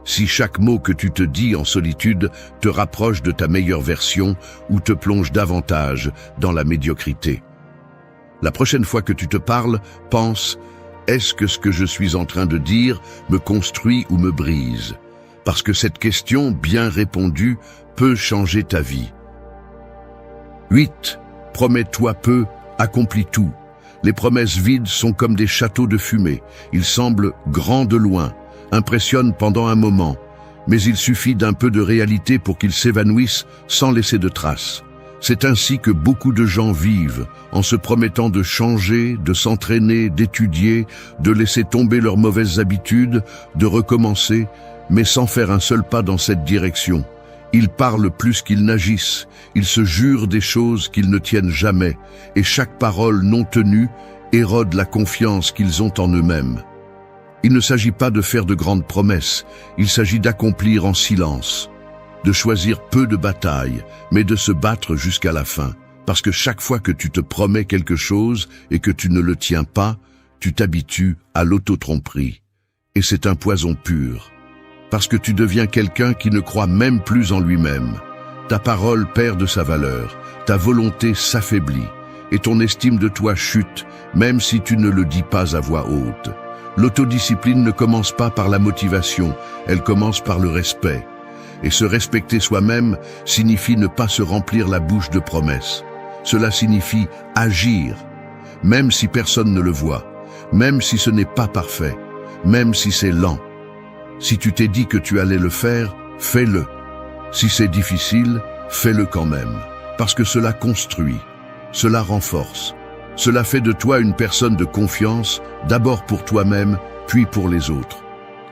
Si chaque mot que tu te dis en solitude te rapproche de ta meilleure version ou te plonge davantage dans la médiocrité. La prochaine fois que tu te parles, pense « Est-ce que ce que je suis en train de dire me construit ou me brise ?» Parce que cette question bien répondue peut changer ta vie. 8. Promets-toi peu, accomplis tout. Les promesses vides sont comme des châteaux de fumée. Ils semblent grands de loin, impressionnent pendant un moment, mais il suffit d'un peu de réalité pour qu'ils s'évanouissent sans laisser de traces. C'est ainsi que beaucoup de gens vivent, en se promettant de changer, de s'entraîner, d'étudier, de laisser tomber leurs mauvaises habitudes, de recommencer, mais sans faire un seul pas dans cette direction. Ils parlent plus qu'ils n'agissent, ils se jurent des choses qu'ils ne tiennent jamais, et chaque parole non tenue érode la confiance qu'ils ont en eux-mêmes. Il ne s'agit pas de faire de grandes promesses, il s'agit d'accomplir en silence, de choisir peu de batailles, mais de se battre jusqu'à la fin. Parce que chaque fois que tu te promets quelque chose et que tu ne le tiens pas, tu t'habitues à l'auto-tromperie. Et c'est un poison pur. Parce que tu deviens quelqu'un qui ne croit même plus en lui-même. Ta parole perd de sa valeur, ta volonté s'affaiblit, et ton estime de toi chute, même si tu ne le dis pas à voix haute. L'autodiscipline ne commence pas par la motivation, elle commence par le respect. Et se respecter soi-même signifie ne pas se remplir la bouche de promesses. Cela signifie agir. même si personne ne le voit, même si ce n'est pas parfait, même si c'est lent. Si tu t'es dit que tu allais le faire, fais-le. Si c'est difficile, fais-le quand même, parce que cela construit, cela renforce, cela fait de toi une personne de confiance, d'abord pour toi-même, puis pour les autres.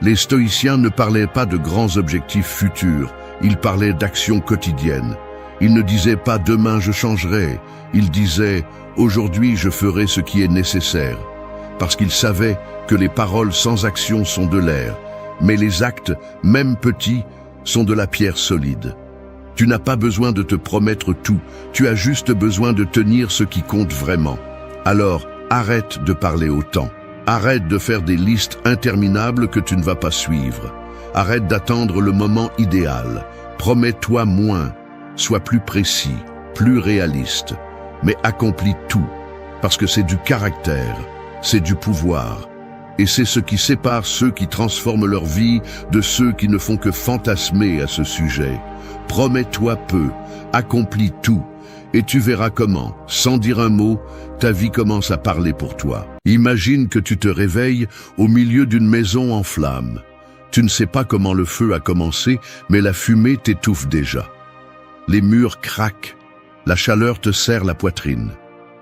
Les stoïciens ne parlaient pas de grands objectifs futurs, ils parlaient d'actions quotidiennes. Ils ne disaient pas « demain je changerai », ils disaient « aujourd'hui je ferai ce qui est nécessaire », parce qu'ils savaient que les paroles sans action sont de l'air, mais les actes, même petits, sont de la pierre solide. Tu n'as pas besoin de te promettre tout, tu as juste besoin de tenir ce qui compte vraiment. Alors, arrête de parler autant. Arrête de faire des listes interminables que tu ne vas pas suivre. Arrête d'attendre le moment idéal. Promets-toi moins. Sois plus précis, plus réaliste. Mais accomplis tout, parce que c'est du caractère, c'est du pouvoir. Et c'est ce qui sépare ceux qui transforment leur vie de ceux qui ne font que fantasmer à ce sujet. Promets-toi peu, accomplis tout, et tu verras comment, sans dire un mot, ta vie commence à parler pour toi. Imagine que tu te réveilles au milieu d'une maison en flammes. Tu ne sais pas comment le feu a commencé, mais la fumée t'étouffe déjà. Les murs craquent, la chaleur te serre la poitrine.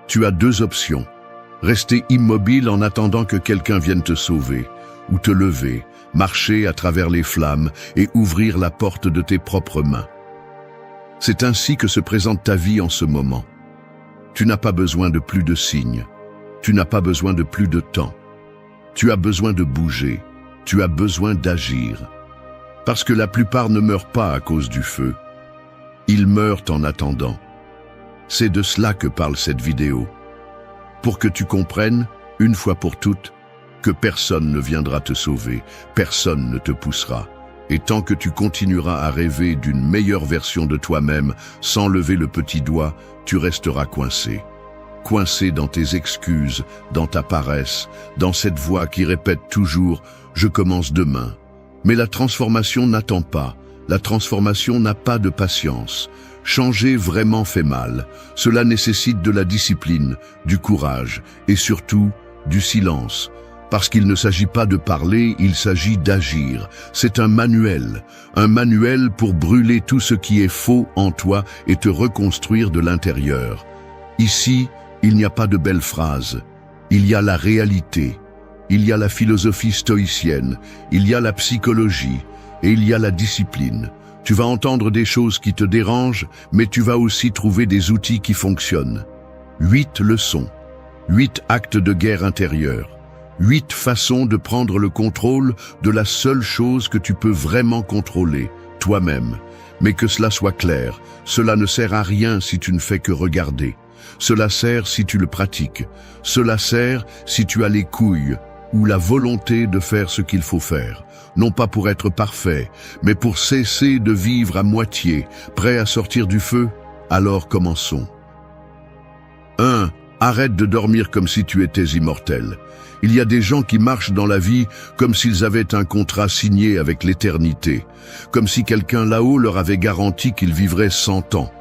Tu as deux options. Rester immobile en attendant que quelqu'un vienne te sauver, ou te lever, marcher à travers les flammes et ouvrir la porte de tes propres mains. C'est ainsi que se présente ta vie en ce moment. Tu n'as pas besoin de plus de signes. Tu n'as pas besoin de plus de temps. Tu as besoin de bouger. Tu as besoin d'agir. Parce que la plupart ne meurent pas à cause du feu. Ils meurent en attendant. C'est de cela que parle cette vidéo. Pour que tu comprennes, une fois pour toutes, que personne ne viendra te sauver, personne ne te poussera. Et tant que tu continueras à rêver d'une meilleure version de toi-même sans lever le petit doigt, tu resteras coincé. Coincé dans tes excuses, dans ta paresse, dans cette voix qui répète toujours « je commence demain ». Mais la transformation n'attend pas, la transformation n'a pas de patience. Changer vraiment fait mal. Cela nécessite de la discipline, du courage et surtout du silence. Parce qu'il ne s'agit pas de parler, il s'agit d'agir. C'est un manuel pour brûler tout ce qui est faux en toi et te reconstruire de l'intérieur. Ici, il n'y a pas de belles phrases. Il y a la réalité. Il y a la philosophie stoïcienne. Il y a la psychologie. Et il y a la discipline. Tu vas entendre des choses qui te dérangent, mais tu vas aussi trouver des outils qui fonctionnent. 8 leçons. 8 actes de guerre intérieure. 8 façons de prendre le contrôle de la seule chose que tu peux vraiment contrôler, toi-même. Mais que cela soit clair, cela ne sert à rien si tu ne fais que regarder. Cela sert si tu le pratiques. Cela sert si tu as les couilles ou la volonté de faire ce qu'il faut faire. Non pas pour être parfait, mais pour cesser de vivre à moitié, prêt à sortir du feu. Alors commençons. 1. Arrête de dormir comme si tu étais immortel. Il y a des gens qui marchent dans la vie comme s'ils avaient un contrat signé avec l'éternité, comme si quelqu'un là-haut leur avait garanti qu'ils vivraient 100 ans.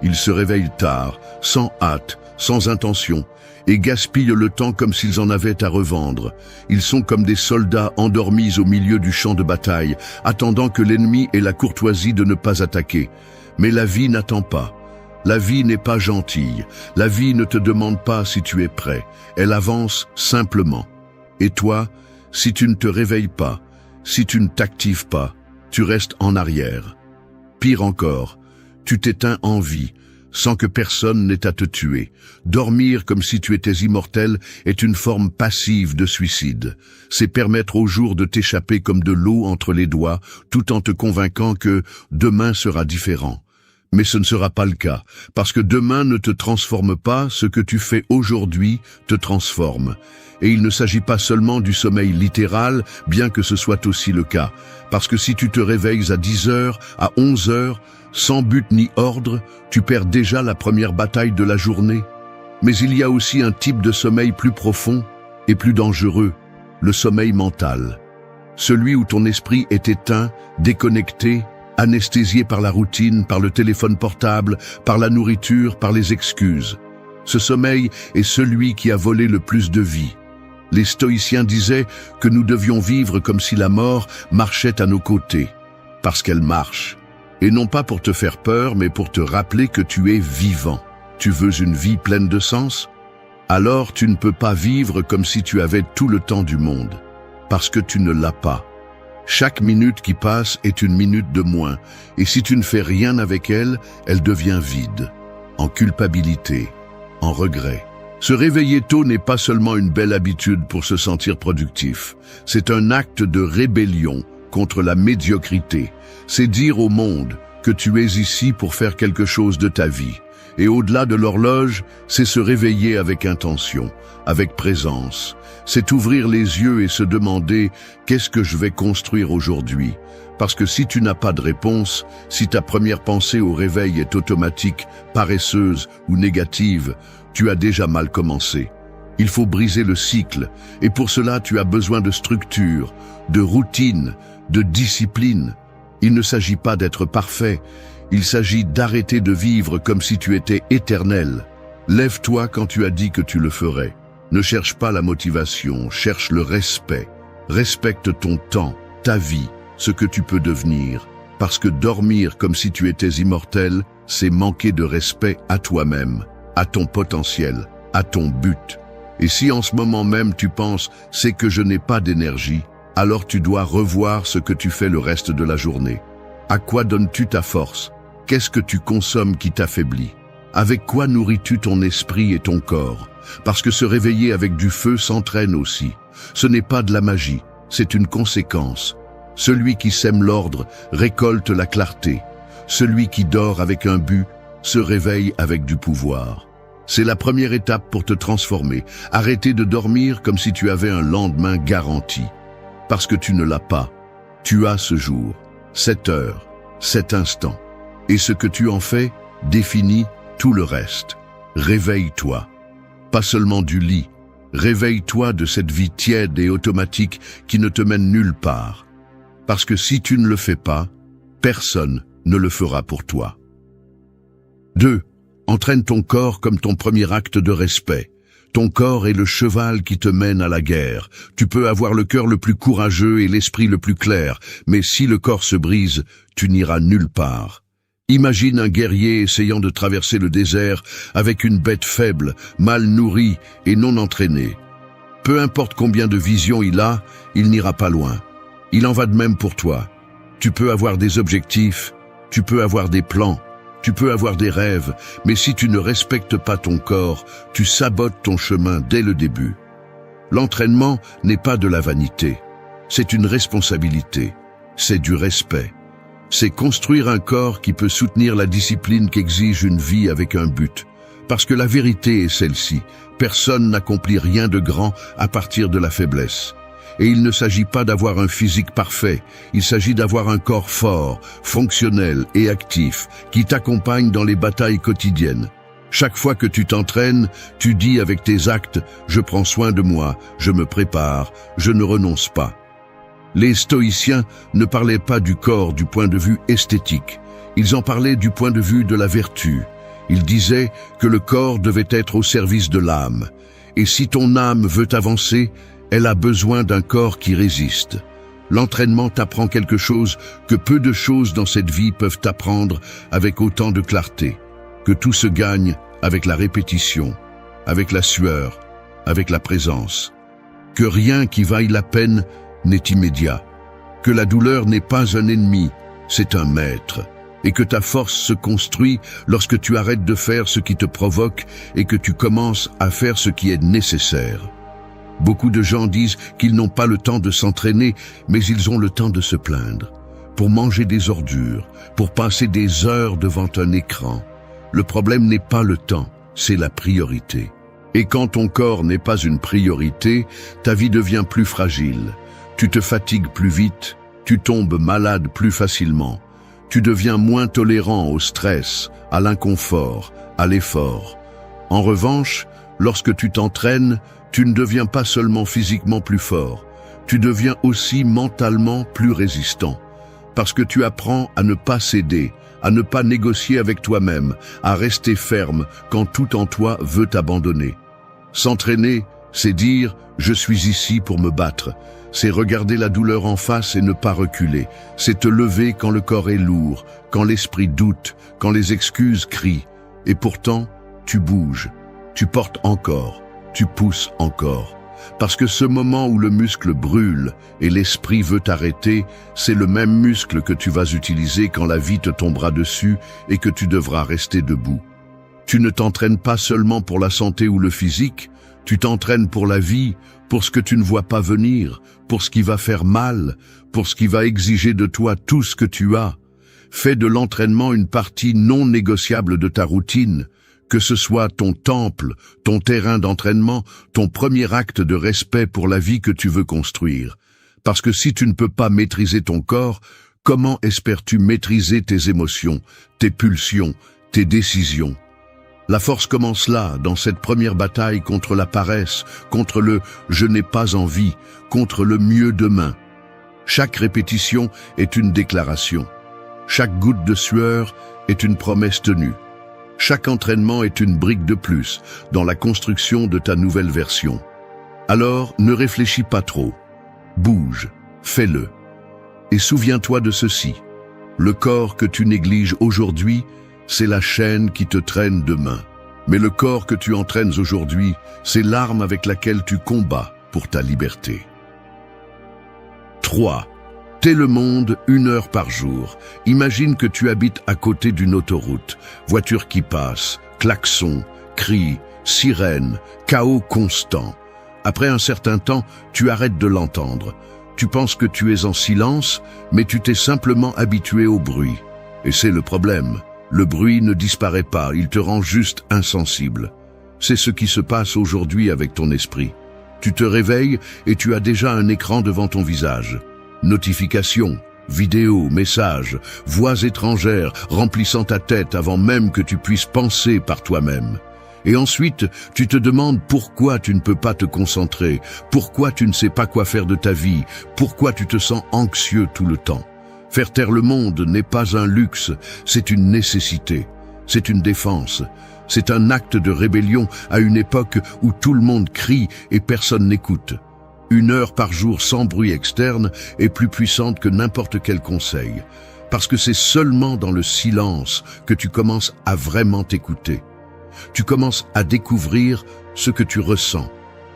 Ils se réveillent tard, sans hâte, sans intention, et gaspillent le temps comme s'ils en avaient à revendre. Ils sont comme des soldats endormis au milieu du champ de bataille, attendant que l'ennemi ait la courtoisie de ne pas attaquer. Mais la vie n'attend pas. La vie n'est pas gentille. La vie ne te demande pas si tu es prêt. Elle avance simplement. Et toi, si tu ne te réveilles pas, si tu ne t'actives pas, tu restes en arrière. Pire encore, tu t'éteins en vie, sans que personne n'ait à te tuer. Dormir comme si tu étais immortel est une forme passive de suicide. C'est permettre au jour de t'échapper comme de l'eau entre les doigts, tout en te convainquant que demain sera différent. Mais ce ne sera pas le cas, parce que demain ne te transforme pas, ce que tu fais aujourd'hui te transforme. Et il ne s'agit pas seulement du sommeil littéral, bien que ce soit aussi le cas, parce que si tu te réveilles à 10 heures, à 11 heures, sans but ni ordre, tu perds déjà la première bataille de la journée. Mais il y a aussi un type de sommeil plus profond et plus dangereux, le sommeil mental. Celui où ton esprit est éteint, déconnecté, anesthésié par la routine, par le téléphone portable, par la nourriture, par les excuses. Ce sommeil est celui qui a volé le plus de vie. Les stoïciens disaient que nous devions vivre comme si la mort marchait à nos côtés, parce qu'elle marche. Et non pas pour te faire peur, mais pour te rappeler que tu es vivant. Tu veux une vie pleine de sens? Alors tu ne peux pas vivre comme si tu avais tout le temps du monde, parce que tu ne l'as pas. Chaque minute qui passe est une minute de moins, et si tu ne fais rien avec elle, elle devient vide, en culpabilité, en regret. Se réveiller tôt n'est pas seulement une belle habitude pour se sentir productif, c'est un acte de rébellion contre la médiocrité. C'est dire au monde que tu es ici pour faire quelque chose de ta vie. Et au-delà de l'horloge, c'est se réveiller avec intention, avec présence. C'est ouvrir les yeux et se demander « Qu'est-ce que je vais construire aujourd'hui ?» Parce que si tu n'as pas de réponse, si ta première pensée au réveil est automatique, paresseuse ou négative, tu as déjà mal commencé. Il faut briser le cycle, et pour cela tu as besoin de structure, de routine, de discipline. Il ne s'agit pas d'être parfait, il s'agit d'arrêter de vivre comme si tu étais éternel. Lève-toi quand tu as dit que tu le ferais. Ne cherche pas la motivation, cherche le respect. Respecte ton temps, ta vie, ce que tu peux devenir. Parce que dormir comme si tu étais immortel, c'est manquer de respect à toi-même, à ton potentiel, à ton but. Et si en ce moment même tu penses « c'est que je n'ai pas d'énergie », alors tu dois revoir ce que tu fais le reste de la journée. À quoi donnes-tu ta force? Qu'est-ce que tu consommes qui t'affaiblit? Avec quoi nourris-tu ton esprit et ton corps? Parce que se réveiller avec du feu s'entraîne aussi. Ce n'est pas de la magie, c'est une conséquence. Celui qui sème l'ordre récolte la clarté. Celui qui dort avec un but se réveille avec du pouvoir. C'est la première étape pour te transformer. Arrêter de dormir comme si tu avais un lendemain garanti. Parce que tu ne l'as pas. Tu as ce jour, cette heure, cet instant. Et ce que tu en fais définit tout le reste. Réveille-toi. Pas seulement du lit. Réveille-toi de cette vie tiède et automatique qui ne te mène nulle part. Parce que si tu ne le fais pas, personne ne le fera pour toi. 2. Entraîne ton corps comme ton premier acte de respect. Ton corps est le cheval qui te mène à la guerre. Tu peux avoir le cœur le plus courageux et l'esprit le plus clair, mais si le corps se brise, tu n'iras nulle part. Imagine un guerrier essayant de traverser le désert avec une bête faible, mal nourrie et non entraînée. Peu importe combien de vision il a, il n'ira pas loin. Il en va de même pour toi. Tu peux avoir des objectifs, tu peux avoir des plans, tu peux avoir des rêves, mais si tu ne respectes pas ton corps, tu sabotes ton chemin dès le début. L'entraînement n'est pas de la vanité, c'est une responsabilité, c'est du respect. C'est construire un corps qui peut soutenir la discipline qu'exige une vie avec un but. Parce que la vérité est celle-ci, personne n'accomplit rien de grand à partir de la faiblesse. Et il ne s'agit pas d'avoir un physique parfait, il s'agit d'avoir un corps fort, fonctionnel et actif, qui t'accompagne dans les batailles quotidiennes. Chaque fois que tu t'entraînes, tu dis avec tes actes « je prends soin de moi, je me prépare, je ne renonce pas ». Les stoïciens ne parlaient pas du corps du point de vue esthétique, ils en parlaient du point de vue de la vertu. Ils disaient que le corps devait être au service de l'âme. Et si ton âme veut avancer, elle a besoin d'un corps qui résiste. L'entraînement t'apprend quelque chose que peu de choses dans cette vie peuvent t'apprendre avec autant de clarté. Que tout se gagne avec la répétition, avec la sueur, avec la présence. Que rien qui vaille la peine n'est immédiat. Que la douleur n'est pas un ennemi, c'est un maître. Et que ta force se construit lorsque tu arrêtes de faire ce qui te provoque et que tu commences à faire ce qui est nécessaire. Beaucoup de gens disent qu'ils n'ont pas le temps de s'entraîner, mais ils ont le temps de se plaindre. Pour manger des ordures, pour passer des heures devant un écran. Le problème n'est pas le temps, c'est la priorité. Et quand ton corps n'est pas une priorité, ta vie devient plus fragile. Tu te fatigues plus vite, tu tombes malade plus facilement. Tu deviens moins tolérant au stress, à l'inconfort, à l'effort. En revanche, lorsque tu t'entraînes, tu ne deviens pas seulement physiquement plus fort, tu deviens aussi mentalement plus résistant. parce que tu apprends à ne pas céder, à ne pas négocier avec toi-même, à rester ferme quand tout en toi veut t'abandonner. S'entraîner, c'est dire « je suis ici pour me battre ». C'est regarder la douleur en face et ne pas reculer. C'est te lever quand le corps est lourd, quand l'esprit doute, quand les excuses crient. Et pourtant, tu bouges, tu portes encore, tu pousses encore. Parce que ce moment où le muscle brûle et l'esprit veut t'arrêter, c'est le même muscle que tu vas utiliser quand la vie te tombera dessus et que tu devras rester debout. Tu ne t'entraînes pas seulement pour la santé ou le physique, tu t'entraînes pour la vie, pour ce que tu ne vois pas venir, pour ce qui va faire mal, pour ce qui va exiger de toi tout ce que tu as. Fais de l'entraînement une partie non négociable de ta routine, que ce soit ton temple, ton terrain d'entraînement, ton premier acte de respect pour la vie que tu veux construire. Parce que si tu ne peux pas maîtriser ton corps, comment espères-tu maîtriser tes émotions, tes pulsions, tes décisions ? La force commence là, dans cette première bataille contre la paresse, contre le « je n'ai pas envie », contre le « mieux demain ». Chaque répétition est une déclaration. Chaque goutte de sueur est une promesse tenue. Chaque entraînement est une brique de plus dans la construction de ta nouvelle version. Alors, ne réfléchis pas trop. Bouge, fais-le. Et souviens-toi de ceci. Le corps que tu négliges aujourd'hui, c'est la chaîne qui te traîne demain. Mais le corps que tu entraînes aujourd'hui, c'est l'arme avec laquelle tu combats pour ta liberté. 3. T'es le monde 1 heure par jour. Imagine que tu habites à côté d'une autoroute. Voiture qui passe, klaxon, cris, sirène, chaos constant. Après un certain temps, tu arrêtes de l'entendre. Tu penses que tu es en silence, mais tu t'es simplement habitué au bruit. Et c'est le problème. Le bruit ne disparaît pas, il te rend juste insensible. C'est ce qui se passe aujourd'hui avec ton esprit. Tu te réveilles et tu as déjà un écran devant ton visage. Notifications, vidéos, messages, voix étrangères remplissant ta tête avant même que tu puisses penser par toi-même. Et ensuite, tu te demandes pourquoi tu ne peux pas te concentrer, pourquoi tu ne sais pas quoi faire de ta vie, pourquoi tu te sens anxieux tout le temps. Faire taire le monde n'est pas un luxe, c'est une nécessité, c'est une défense, c'est un acte de rébellion à une époque où tout le monde crie et personne n'écoute. 1 heure par jour sans bruit externe est plus puissante que n'importe quel conseil, parce que c'est seulement dans le silence que tu commences à vraiment t'écouter. Tu commences à découvrir ce que tu ressens,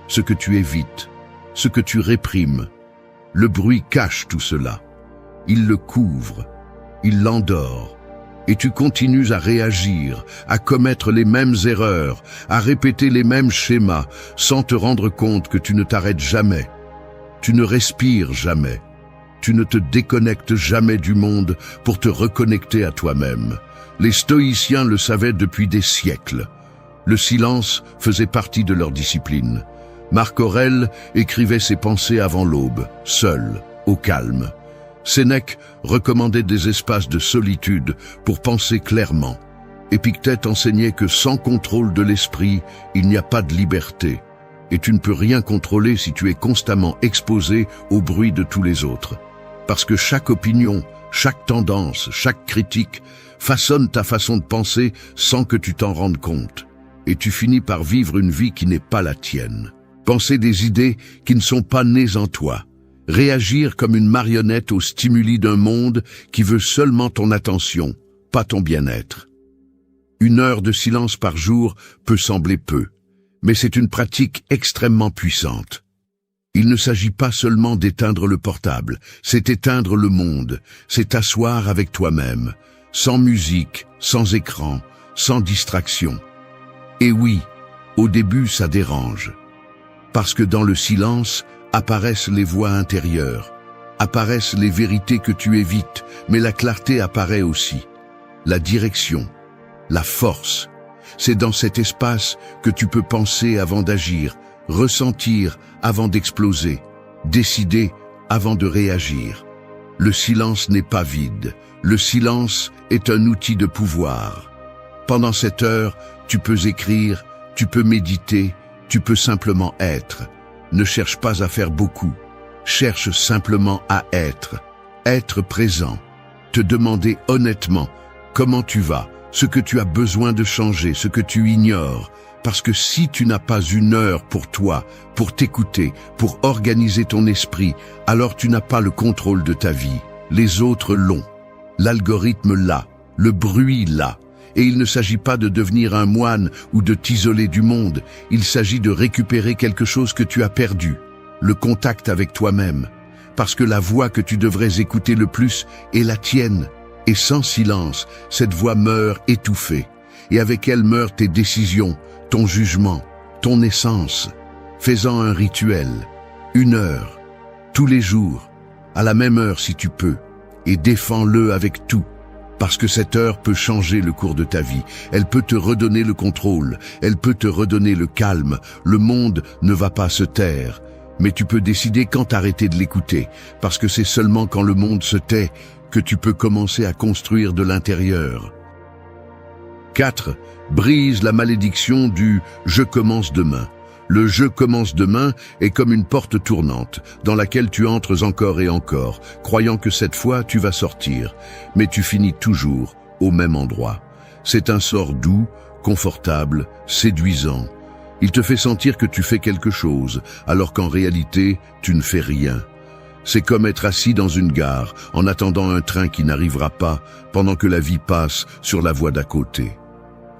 ce que tu évites, ce que tu réprimes. Le bruit cache tout cela. Il le couvre, il l'endort, et tu continues à réagir, à commettre les mêmes erreurs, à répéter les mêmes schémas, sans te rendre compte que tu ne t'arrêtes jamais. Tu ne respires jamais. Tu ne te déconnectes jamais du monde pour te reconnecter à toi-même. Les stoïciens le savaient depuis des siècles. Le silence faisait partie de leur discipline. Marc Aurèle écrivait ses pensées avant l'aube, seul, au calme. Sénèque recommandait des espaces de solitude pour penser clairement. Épictète enseignait que sans contrôle de l'esprit, il n'y a pas de liberté. Et tu ne peux rien contrôler si tu es constamment exposé au bruit de tous les autres. Parce que chaque opinion, chaque tendance, chaque critique façonne ta façon de penser sans que tu t'en rendes compte. Et tu finis par vivre une vie qui n'est pas la tienne. Penser des idées qui ne sont pas nées en toi. Réagir comme une marionnette aux stimuli d'un monde qui veut seulement ton attention, pas ton bien-être. 1 heure de silence par jour peut sembler peu, mais c'est une pratique extrêmement puissante. Il ne s'agit pas seulement d'éteindre le portable, c'est éteindre le monde, c'est t'asseoir avec toi-même, sans musique, sans écran, sans distraction. Et oui, au début ça dérange, parce que dans le silence, apparaissent les voix intérieures, apparaissent les vérités que tu évites, mais la clarté apparaît aussi. La direction, la force, c'est dans cet espace que tu peux penser avant d'agir, ressentir avant d'exploser, décider avant de réagir. Le silence n'est pas vide, le silence est un outil de pouvoir. Pendant cette heure, tu peux écrire, tu peux méditer, tu peux simplement être. Ne cherche pas à faire beaucoup, cherche simplement à être. être présent, te demander honnêtement comment tu vas, ce que tu as besoin de changer, ce que tu ignores. Parce que si tu n'as pas une heure pour toi, pour t'écouter, pour organiser ton esprit, alors tu n'as pas le contrôle de ta vie. Les autres l'ont. L'algorithme l'a, le bruit l'a. Et il ne s'agit pas de devenir un moine ou de t'isoler du monde. Il s'agit de récupérer quelque chose que tu as perdu, le contact avec toi-même. Parce que la voix que tu devrais écouter le plus est la tienne. Et sans silence, cette voix meurt étouffée. Et avec elle meurent tes décisions, ton jugement, ton essence. Fais-en un rituel, 1 heure, tous les jours, à la même heure si tu peux, et défends-le avec tout. Parce que cette heure peut changer le cours de ta vie, elle peut te redonner le contrôle, elle peut te redonner le calme. Le monde ne va pas se taire, mais tu peux décider quand arrêter de l'écouter, parce que c'est seulement quand le monde se tait que tu peux commencer à construire de l'intérieur. 4. Brise la malédiction du « je commence demain ». Le « je commence demain » est comme une porte tournante dans laquelle tu entres encore et encore, croyant que cette fois tu vas sortir, mais tu finis toujours au même endroit. C'est un sort doux, confortable, séduisant. Il te fait sentir que tu fais quelque chose, alors qu'en réalité, tu ne fais rien. C'est comme être assis dans une gare, en attendant un train qui n'arrivera pas, pendant que la vie passe sur la voie d'à côté.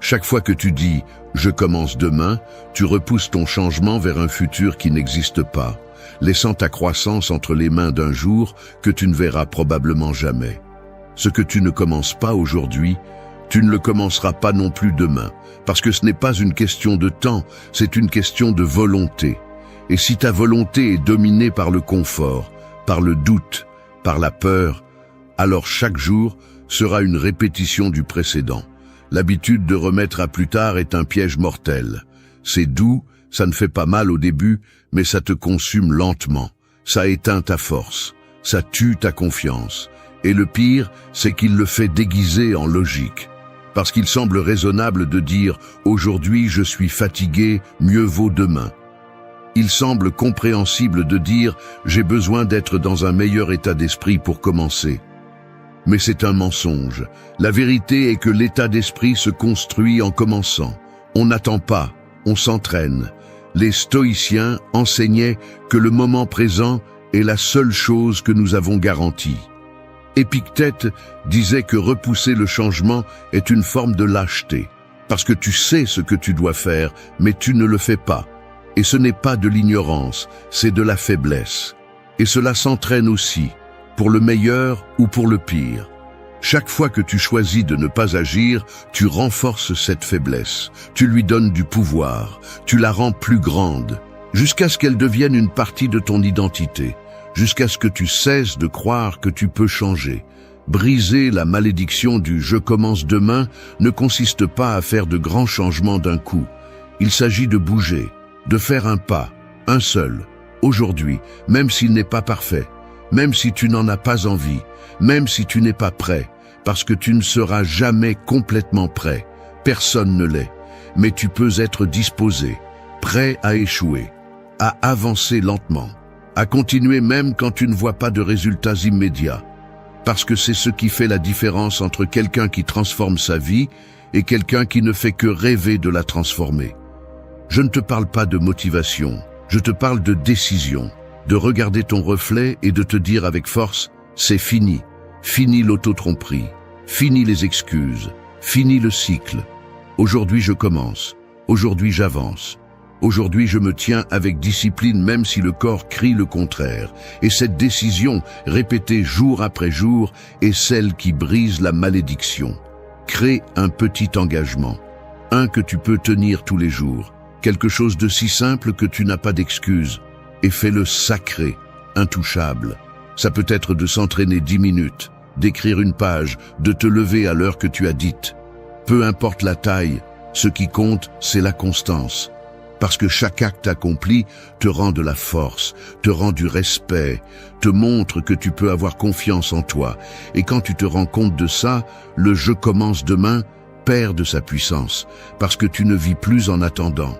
Chaque fois que tu dis « je commence demain », tu repousses ton changement vers un futur qui n'existe pas, laissant ta croissance entre les mains d'un jour que tu ne verras probablement jamais. Ce que tu ne commences pas aujourd'hui, tu ne le commenceras pas non plus demain, parce que ce n'est pas une question de temps, c'est une question de volonté. Et si ta volonté est dominée par le confort, par le doute, par la peur, alors chaque jour sera une répétition du précédent. L'habitude de remettre à plus tard est un piège mortel. C'est doux, ça ne fait pas mal au début, mais ça te consume lentement. Ça éteint ta force, ça tue ta confiance. Et le pire, c'est qu'il le fait déguiser en logique. Parce qu'il semble raisonnable de dire « aujourd'hui je suis fatigué, mieux vaut demain ». Il semble compréhensible de dire « j'ai besoin d'être dans un meilleur état d'esprit pour commencer ». Mais c'est un mensonge. La vérité est que l'état d'esprit se construit en commençant. On n'attend pas, on s'entraîne. Les stoïciens enseignaient que le moment présent est la seule chose que nous avons garantie. Épictète disait que repousser le changement est une forme de lâcheté, parce que tu sais ce que tu dois faire, mais tu ne le fais pas. Et ce n'est pas de l'ignorance, c'est de la faiblesse. Et cela s'entraîne aussi, pour le meilleur ou pour le pire. Chaque fois que tu choisis de ne pas agir, tu renforces cette faiblesse, tu lui donnes du pouvoir, tu la rends plus grande, jusqu'à ce qu'elle devienne une partie de ton identité, jusqu'à ce que tu cesses de croire que tu peux changer. Briser la malédiction du « je commence demain » ne consiste pas à faire de grands changements d'un coup. Il s'agit de bouger, de faire un pas, un seul, aujourd'hui, même s'il n'est pas parfait. Même si tu n'en as pas envie, même si tu n'es pas prêt, parce que tu ne seras jamais complètement prêt. Personne ne l'est. Mais tu peux être disposé, prêt à échouer, à avancer lentement, à continuer même quand tu ne vois pas de résultats immédiats. Parce que c'est ce qui fait la différence entre quelqu'un qui transforme sa vie et quelqu'un qui ne fait que rêver de la transformer. Je ne te parle pas de motivation, je te parle de décision. De regarder ton reflet et de te dire avec force « c'est fini, fini l'auto-tromperie, fini les excuses, fini le cycle. Aujourd'hui je commence, aujourd'hui j'avance, aujourd'hui je me tiens avec discipline même si le corps crie le contraire. Et cette décision, répétée jour après jour, est celle qui brise la malédiction. Crée un petit engagement, un que tu peux tenir tous les jours, quelque chose de si simple que tu n'as pas d'excuses. Et fais-le sacré, intouchable. Ça peut être de s'entraîner 10 minutes, d'écrire une page, de te lever à l'heure que tu as dite. Peu importe la taille, ce qui compte, c'est la constance. Parce que chaque acte accompli te rend de la force, te rend du respect, te montre que tu peux avoir confiance en toi. Et quand tu te rends compte de ça, le « je commence demain » perd de sa puissance, parce que tu ne vis plus en attendant.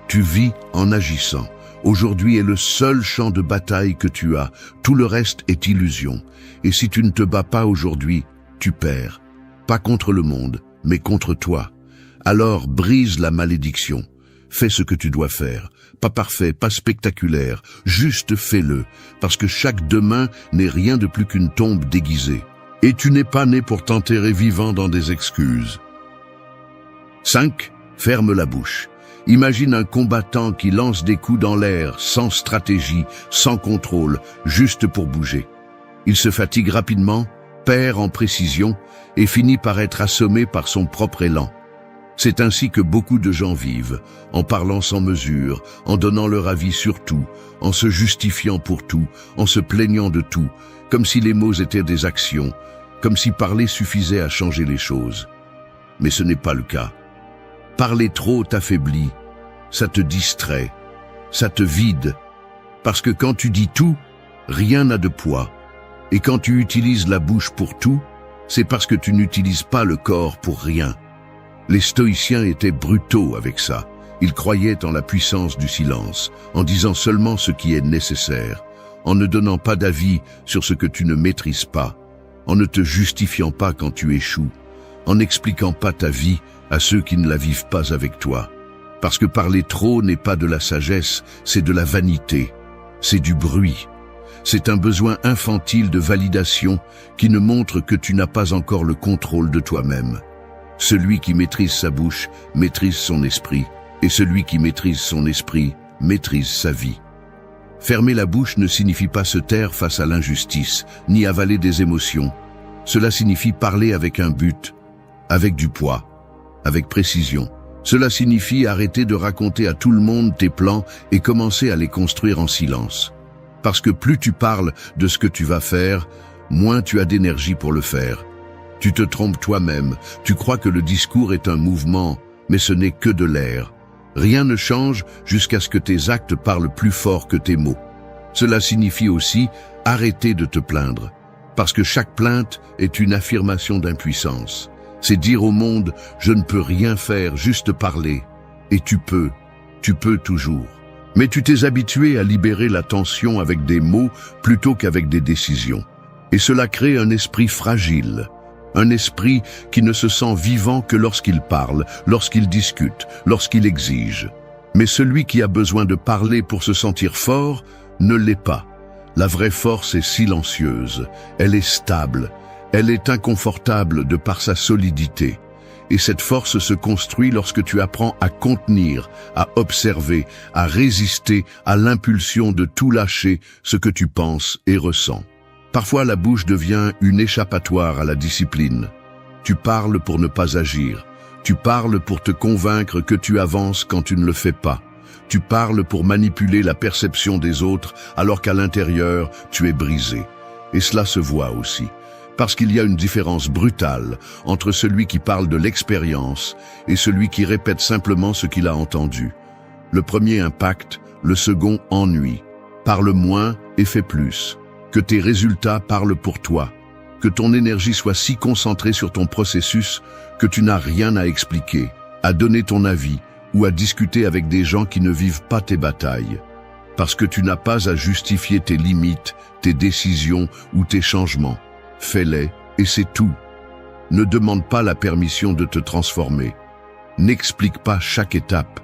Tu vis en agissant. Aujourd'hui est le seul champ de bataille que tu as. Tout le reste est illusion. Et si tu ne te bats pas aujourd'hui, tu perds. Pas contre le monde, mais contre toi. Alors brise la malédiction. Fais ce que tu dois faire. Pas parfait, pas spectaculaire. Juste fais-le. Parce que chaque demain n'est rien de plus qu'une tombe déguisée. Et tu n'es pas né pour t'enterrer vivant dans des excuses. 5. Ferme la bouche. Imagine un combattant qui lance des coups dans l'air, sans stratégie, sans contrôle, juste pour bouger. Il se fatigue rapidement, perd en précision et finit par être assommé par son propre élan. C'est ainsi que beaucoup de gens vivent, en parlant sans mesure, en donnant leur avis sur tout, en se justifiant pour tout, en se plaignant de tout, comme si les mots étaient des actions, comme si parler suffisait à changer les choses. Mais ce n'est pas le cas. Parler trop t'affaiblit, ça te distrait, ça te vide, parce que quand tu dis tout, rien n'a de poids. Et quand tu utilises la bouche pour tout, c'est parce que tu n'utilises pas le corps pour rien. Les stoïciens étaient brutaux avec ça. Ils croyaient en la puissance du silence, en disant seulement ce qui est nécessaire, en ne donnant pas d'avis sur ce que tu ne maîtrises pas, en ne te justifiant pas quand tu échoues, en n'expliquant pas ta vie à ceux qui ne la vivent pas avec toi. Parce que parler trop n'est pas de la sagesse, c'est de la vanité, c'est du bruit. C'est un besoin infantile de validation qui ne montre que tu n'as pas encore le contrôle de toi-même. Celui qui maîtrise sa bouche maîtrise son esprit, et celui qui maîtrise son esprit maîtrise sa vie. Fermer la bouche ne signifie pas se taire face à l'injustice, ni avaler des émotions. Cela signifie parler avec un but, avec du poids, avec précision. Cela signifie arrêter de raconter à tout le monde tes plans et commencer à les construire en silence. Parce que plus tu parles de ce que tu vas faire, moins tu as d'énergie pour le faire. Tu te trompes toi-même, tu crois que le discours est un mouvement, mais ce n'est que de l'air. Rien ne change jusqu'à ce que tes actes parlent plus fort que tes mots. Cela signifie aussi arrêter de te plaindre, parce que chaque plainte est une affirmation d'impuissance. C'est dire au monde « je ne peux rien faire, juste parler ». Et tu peux toujours. Mais tu t'es habitué à libérer la tension avec des mots plutôt qu'avec des décisions. Et cela crée un esprit fragile. Un esprit qui ne se sent vivant que lorsqu'il parle, lorsqu'il discute, lorsqu'il exige. Mais celui qui a besoin de parler pour se sentir fort ne l'est pas. La vraie force est silencieuse, elle est stable, elle est inconfortable de par sa solidité. Et cette force se construit lorsque tu apprends à contenir, à observer, à résister à l'impulsion de tout lâcher ce que tu penses et ressens. Parfois, la bouche devient une échappatoire à la discipline. Tu parles pour ne pas agir. Tu parles pour te convaincre que tu avances quand tu ne le fais pas. Tu parles pour manipuler la perception des autres alors qu'à l'intérieur, tu es brisé. Et cela se voit aussi. Parce qu'il y a une différence brutale entre celui qui parle de l'expérience et celui qui répète simplement ce qu'il a entendu. Le premier impacte, le second ennuie. Parle moins et fais plus. Que tes résultats parlent pour toi. Que ton énergie soit si concentrée sur ton processus que tu n'as rien à expliquer, à donner ton avis ou à discuter avec des gens qui ne vivent pas tes batailles. Parce que tu n'as pas à justifier tes limites, tes décisions ou tes changements. Fais-les et c'est tout. Ne demande pas la permission de te transformer. N'explique pas chaque étape.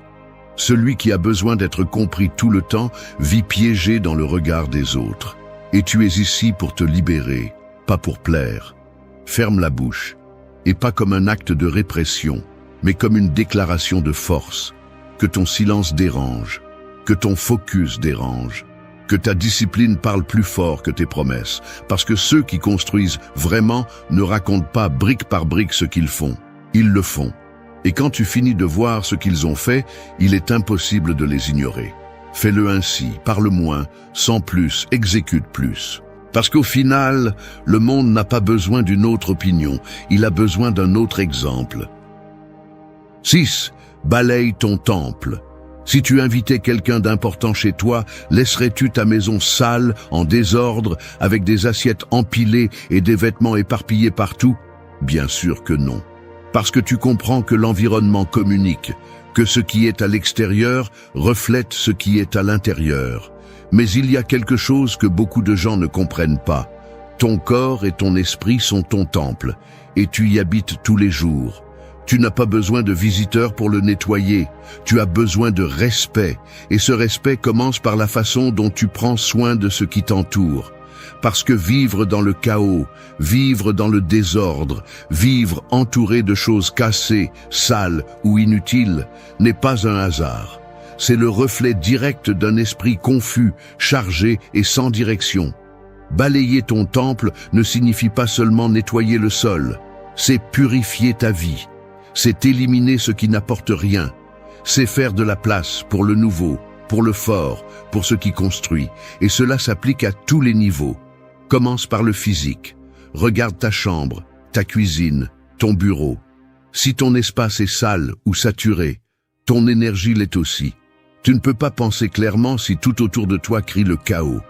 Celui qui a besoin d'être compris tout le temps vit piégé dans le regard des autres. Et tu es ici pour te libérer, pas pour plaire. Ferme la bouche, et pas comme un acte de répression, mais comme une déclaration de force. Que ton silence dérange, que ton focus dérange, que ta discipline parle plus fort que tes promesses, parce que ceux qui construisent vraiment ne racontent pas brique par brique ce qu'ils font, ils le font. Et quand tu finis de voir ce qu'ils ont fait, il est impossible de les ignorer. Fais-le ainsi, parle moins, sans plus, exécute plus. Parce qu'au final, le monde n'a pas besoin d'une autre opinion, il a besoin d'un autre exemple. 6. Balaye ton temple. Si tu invitais quelqu'un d'important chez toi, laisserais-tu ta maison sale, en désordre, avec des assiettes empilées et des vêtements éparpillés partout? Bien sûr que non. Parce que tu comprends que l'environnement communique, que ce qui est à l'extérieur reflète ce qui est à l'intérieur. Mais il y a quelque chose que beaucoup de gens ne comprennent pas. Ton corps et ton esprit sont ton temple, et tu y habites tous les jours. Tu n'as pas besoin de visiteurs pour le nettoyer, tu as besoin de respect, et ce respect commence par la façon dont tu prends soin de ce qui t'entoure. Parce que vivre dans le chaos, vivre dans le désordre, vivre entouré de choses cassées, sales ou inutiles, n'est pas un hasard. C'est le reflet direct d'un esprit confus, chargé et sans direction. Balayer ton temple ne signifie pas seulement nettoyer le sol, c'est purifier ta vie. C'est éliminer ce qui n'apporte rien. C'est faire de la place pour le nouveau, pour le fort, pour ce qui construit. Et cela s'applique à tous les niveaux. Commence par le physique. Regarde ta chambre, ta cuisine, ton bureau. Si ton espace est sale ou saturé, ton énergie l'est aussi. Tu ne peux pas penser clairement si tout autour de toi crie le chaos.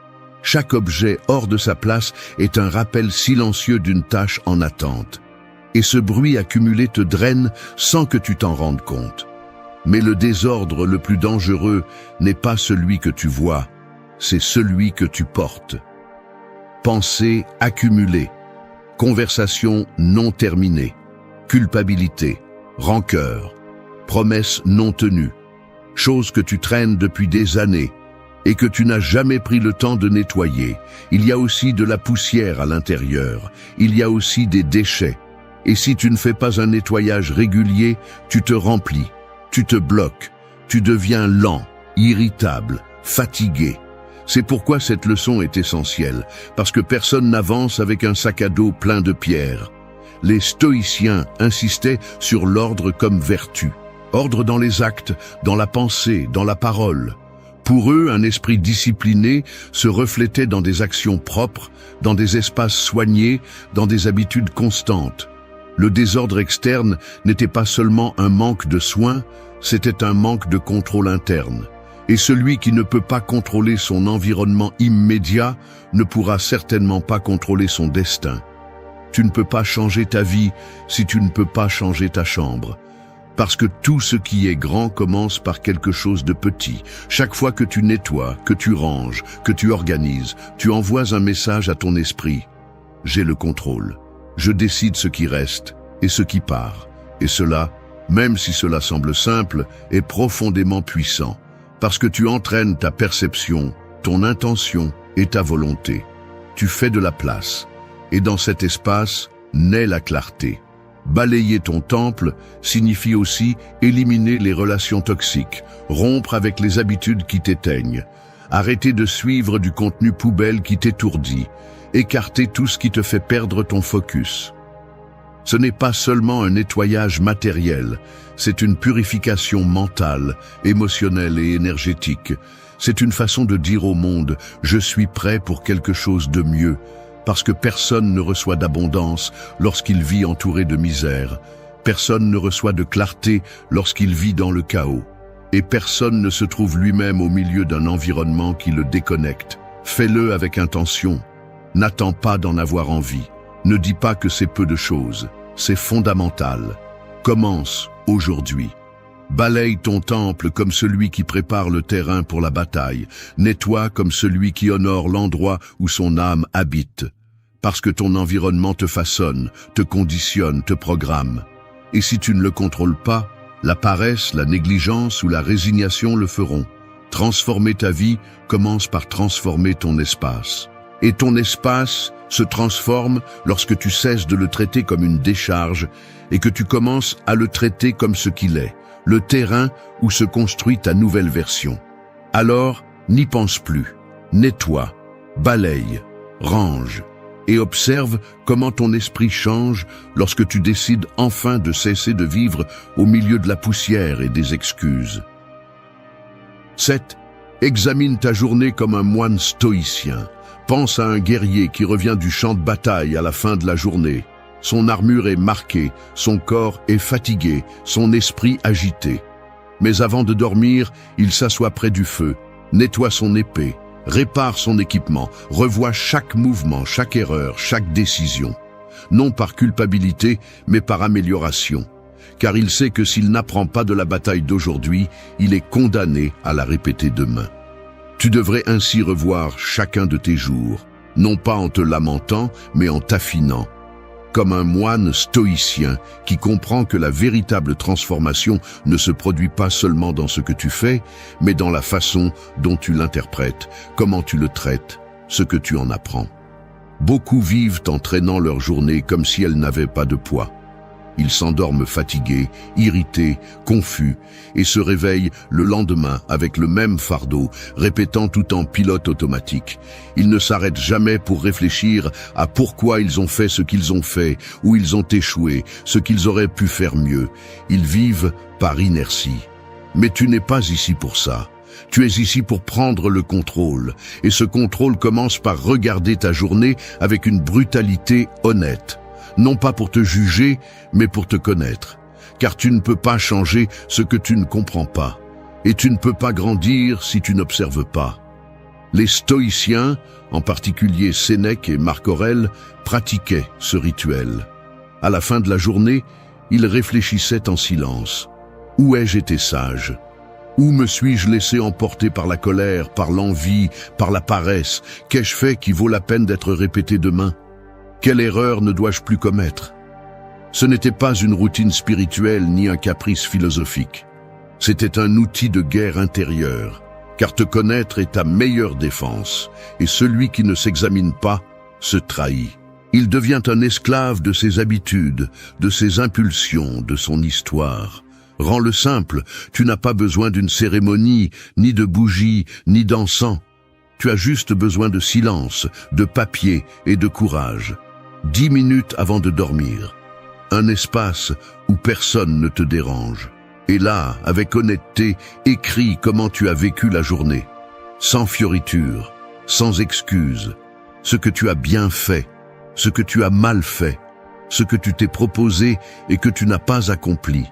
Chaque objet hors de sa place est un rappel silencieux d'une tâche en attente. Et ce bruit accumulé te draine sans que tu t'en rendes compte. Mais le désordre le plus dangereux n'est pas celui que tu vois, c'est celui que tu portes. Pensée accumulée, conversation non terminée, culpabilité, rancœur, promesses non tenues, choses que tu traînes depuis des années et que tu n'as jamais pris le temps de nettoyer. Il y a aussi de la poussière à l'intérieur, il y a aussi des déchets. Et si tu ne fais pas un nettoyage régulier, tu te remplis, tu te bloques, tu deviens lent, irritable, fatigué. C'est pourquoi cette leçon est essentielle, parce que personne n'avance avec un sac à dos plein de pierres. Les stoïciens insistaient sur l'ordre comme vertu. Ordre dans les actes, dans la pensée, dans la parole. Pour eux, un esprit discipliné se reflétait dans des actions propres, dans des espaces soignés, dans des habitudes constantes. Le désordre externe n'était pas seulement un manque de soins, c'était un manque de contrôle interne. Et celui qui ne peut pas contrôler son environnement immédiat ne pourra certainement pas contrôler son destin. Tu ne peux pas changer ta vie si tu ne peux pas changer ta chambre. Parce que tout ce qui est grand commence par quelque chose de petit. Chaque fois que tu nettoies, que tu ranges, que tu organises, tu envoies un message à ton esprit. J'ai le contrôle. Je décide ce qui reste et ce qui part. Et cela, même si cela semble simple, est profondément puissant. Parce que tu entraînes ta perception, ton intention et ta volonté. Tu fais de la place. Et dans cet espace, naît la clarté. Balayer ton temple signifie aussi éliminer les relations toxiques, rompre avec les habitudes qui t'éteignent, arrêter de suivre du contenu poubelle qui t'étourdit, écarter tout ce qui te fait perdre ton focus. Ce n'est pas seulement un nettoyage matériel, c'est une purification mentale, émotionnelle et énergétique. C'est une façon de dire au monde « Je suis prêt pour quelque chose de mieux », parce que personne ne reçoit d'abondance lorsqu'il vit entouré de misère. Personne ne reçoit de clarté lorsqu'il vit dans le chaos. Et personne ne se trouve lui-même au milieu d'un environnement qui le déconnecte. Fais-le avec intention. N'attends pas d'en avoir envie. Ne dis pas que c'est peu de choses. C'est fondamental. Commence aujourd'hui. Balaye ton temple comme celui qui prépare le terrain pour la bataille. Nettoie comme celui qui honore l'endroit où son âme habite. Parce que ton environnement te façonne, te conditionne, te programme. Et si tu ne le contrôles pas, la paresse, la négligence ou la résignation le feront. Transformer ta vie commence par transformer ton espace. Et ton espace se transforme lorsque tu cesses de le traiter comme une décharge et que tu commences à le traiter comme ce qu'il est, le terrain où se construit ta nouvelle version. Alors, n'y pense plus, nettoie, balaye, range et observe comment ton esprit change lorsque tu décides enfin de cesser de vivre au milieu de la poussière et des excuses. 7. Examine ta journée comme un moine stoïcien. Pense à un guerrier qui revient du champ de bataille à la fin de la journée. Son armure est marquée, son corps est fatigué, son esprit agité. Mais avant de dormir, il s'assoit près du feu, nettoie son épée, répare son équipement, revoit chaque mouvement, chaque erreur, chaque décision. Non par culpabilité, mais par amélioration. car il sait que s'il n'apprend pas de la bataille d'aujourd'hui, il est condamné à la répéter demain. Tu devrais ainsi revoir chacun de tes jours, non pas en te lamentant, mais en t'affinant, comme un moine stoïcien qui comprend que la véritable transformation ne se produit pas seulement dans ce que tu fais, mais dans la façon dont tu l'interprètes, comment tu le traites, ce que tu en apprends. Beaucoup vivent en traînant leur journée comme si elle n'avait pas de poids. Ils s'endorment fatigués, irrités, confus, et se réveillent le lendemain avec le même fardeau, répétant tout en pilote automatique. Ils ne s'arrêtent jamais pour réfléchir à pourquoi ils ont fait ce qu'ils ont fait, où ils ont échoué, ce qu'ils auraient pu faire mieux. Ils vivent par inertie. Mais tu n'es pas ici pour ça. Tu es ici pour prendre le contrôle, et ce contrôle commence par regarder ta journée avec une brutalité honnête. Non pas pour te juger, mais pour te connaître. Car tu ne peux pas changer ce que tu ne comprends pas. Et tu ne peux pas grandir si tu n'observes pas. Les stoïciens, en particulier Sénèque et Marc Aurèle, pratiquaient ce rituel. À la fin de la journée, ils réfléchissaient en silence. Où ai-je été sage ? Où me suis-je laissé emporter par la colère, par l'envie, par la paresse ? Qu'ai-je fait qui vaut la peine d'être répété demain ? Quelle erreur ne dois-je plus commettre ? Ce n'était pas une routine spirituelle ni un caprice philosophique. C'était un outil de guerre intérieure, car te connaître est ta meilleure défense, et celui qui ne s'examine pas se trahit. Il devient un esclave de ses habitudes, de ses impulsions, de son histoire. Rends-le simple, tu n'as pas besoin d'une cérémonie, ni de bougies, ni d'encens. Tu as juste besoin de silence, de papier et de courage. 10 minutes avant de dormir. Un espace où personne ne te dérange. Et là, avec honnêteté, écris comment tu as vécu la journée. Sans fioriture, sans excuses. Ce que tu as bien fait, ce que tu as mal fait, ce que tu t'es proposé et que tu n'as pas accompli.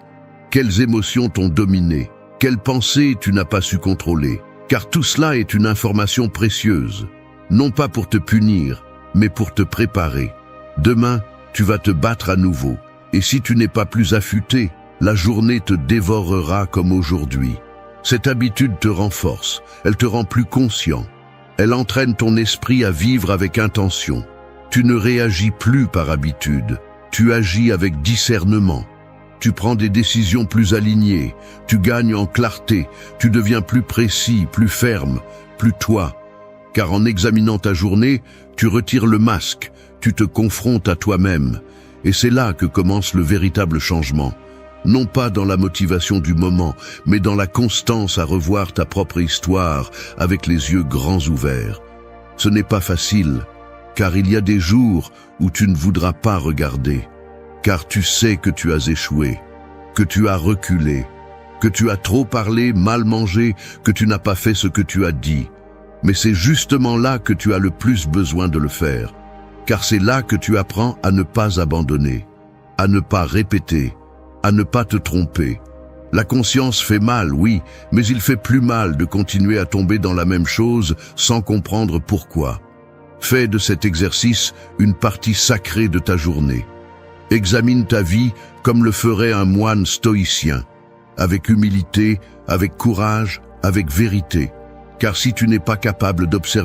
Quelles émotions t'ont dominé, quelles pensées tu n'as pas su contrôler. Car tout cela est une information précieuse. Non pas pour te punir, mais pour te préparer. Demain, tu vas te battre à nouveau. Et si tu n'es pas plus affûté, la journée te dévorera comme aujourd'hui. Cette habitude te renforce, elle te rend plus conscient. Elle entraîne ton esprit à vivre avec intention. Tu ne réagis plus par habitude, tu agis avec discernement. Tu prends des décisions plus alignées, tu gagnes en clarté, tu deviens plus précis, plus ferme, plus toi. Car en examinant ta journée, tu retires le masque, tu te confrontes à toi-même. Et c'est là que commence le véritable changement. Non pas dans la motivation du moment, mais dans la constance à revoir ta propre histoire avec les yeux grands ouverts. Ce n'est pas facile, car il y a des jours où tu ne voudras pas regarder. Car tu sais que tu as échoué, que tu as reculé, que tu as trop parlé, mal mangé, que tu n'as pas fait ce que tu as dit. Mais c'est justement là que tu as le plus besoin de le faire. Car c'est là que tu apprends à ne pas abandonner, à ne pas répéter, à ne pas te tromper. La conscience fait mal, oui, mais il fait plus mal de continuer à tomber dans la même chose sans comprendre pourquoi. Fais de cet exercice une partie sacrée de ta journée. Examine ta vie comme le ferait un moine stoïcien, avec humilité, avec courage, avec vérité. Car si tu n'es pas capable d'observer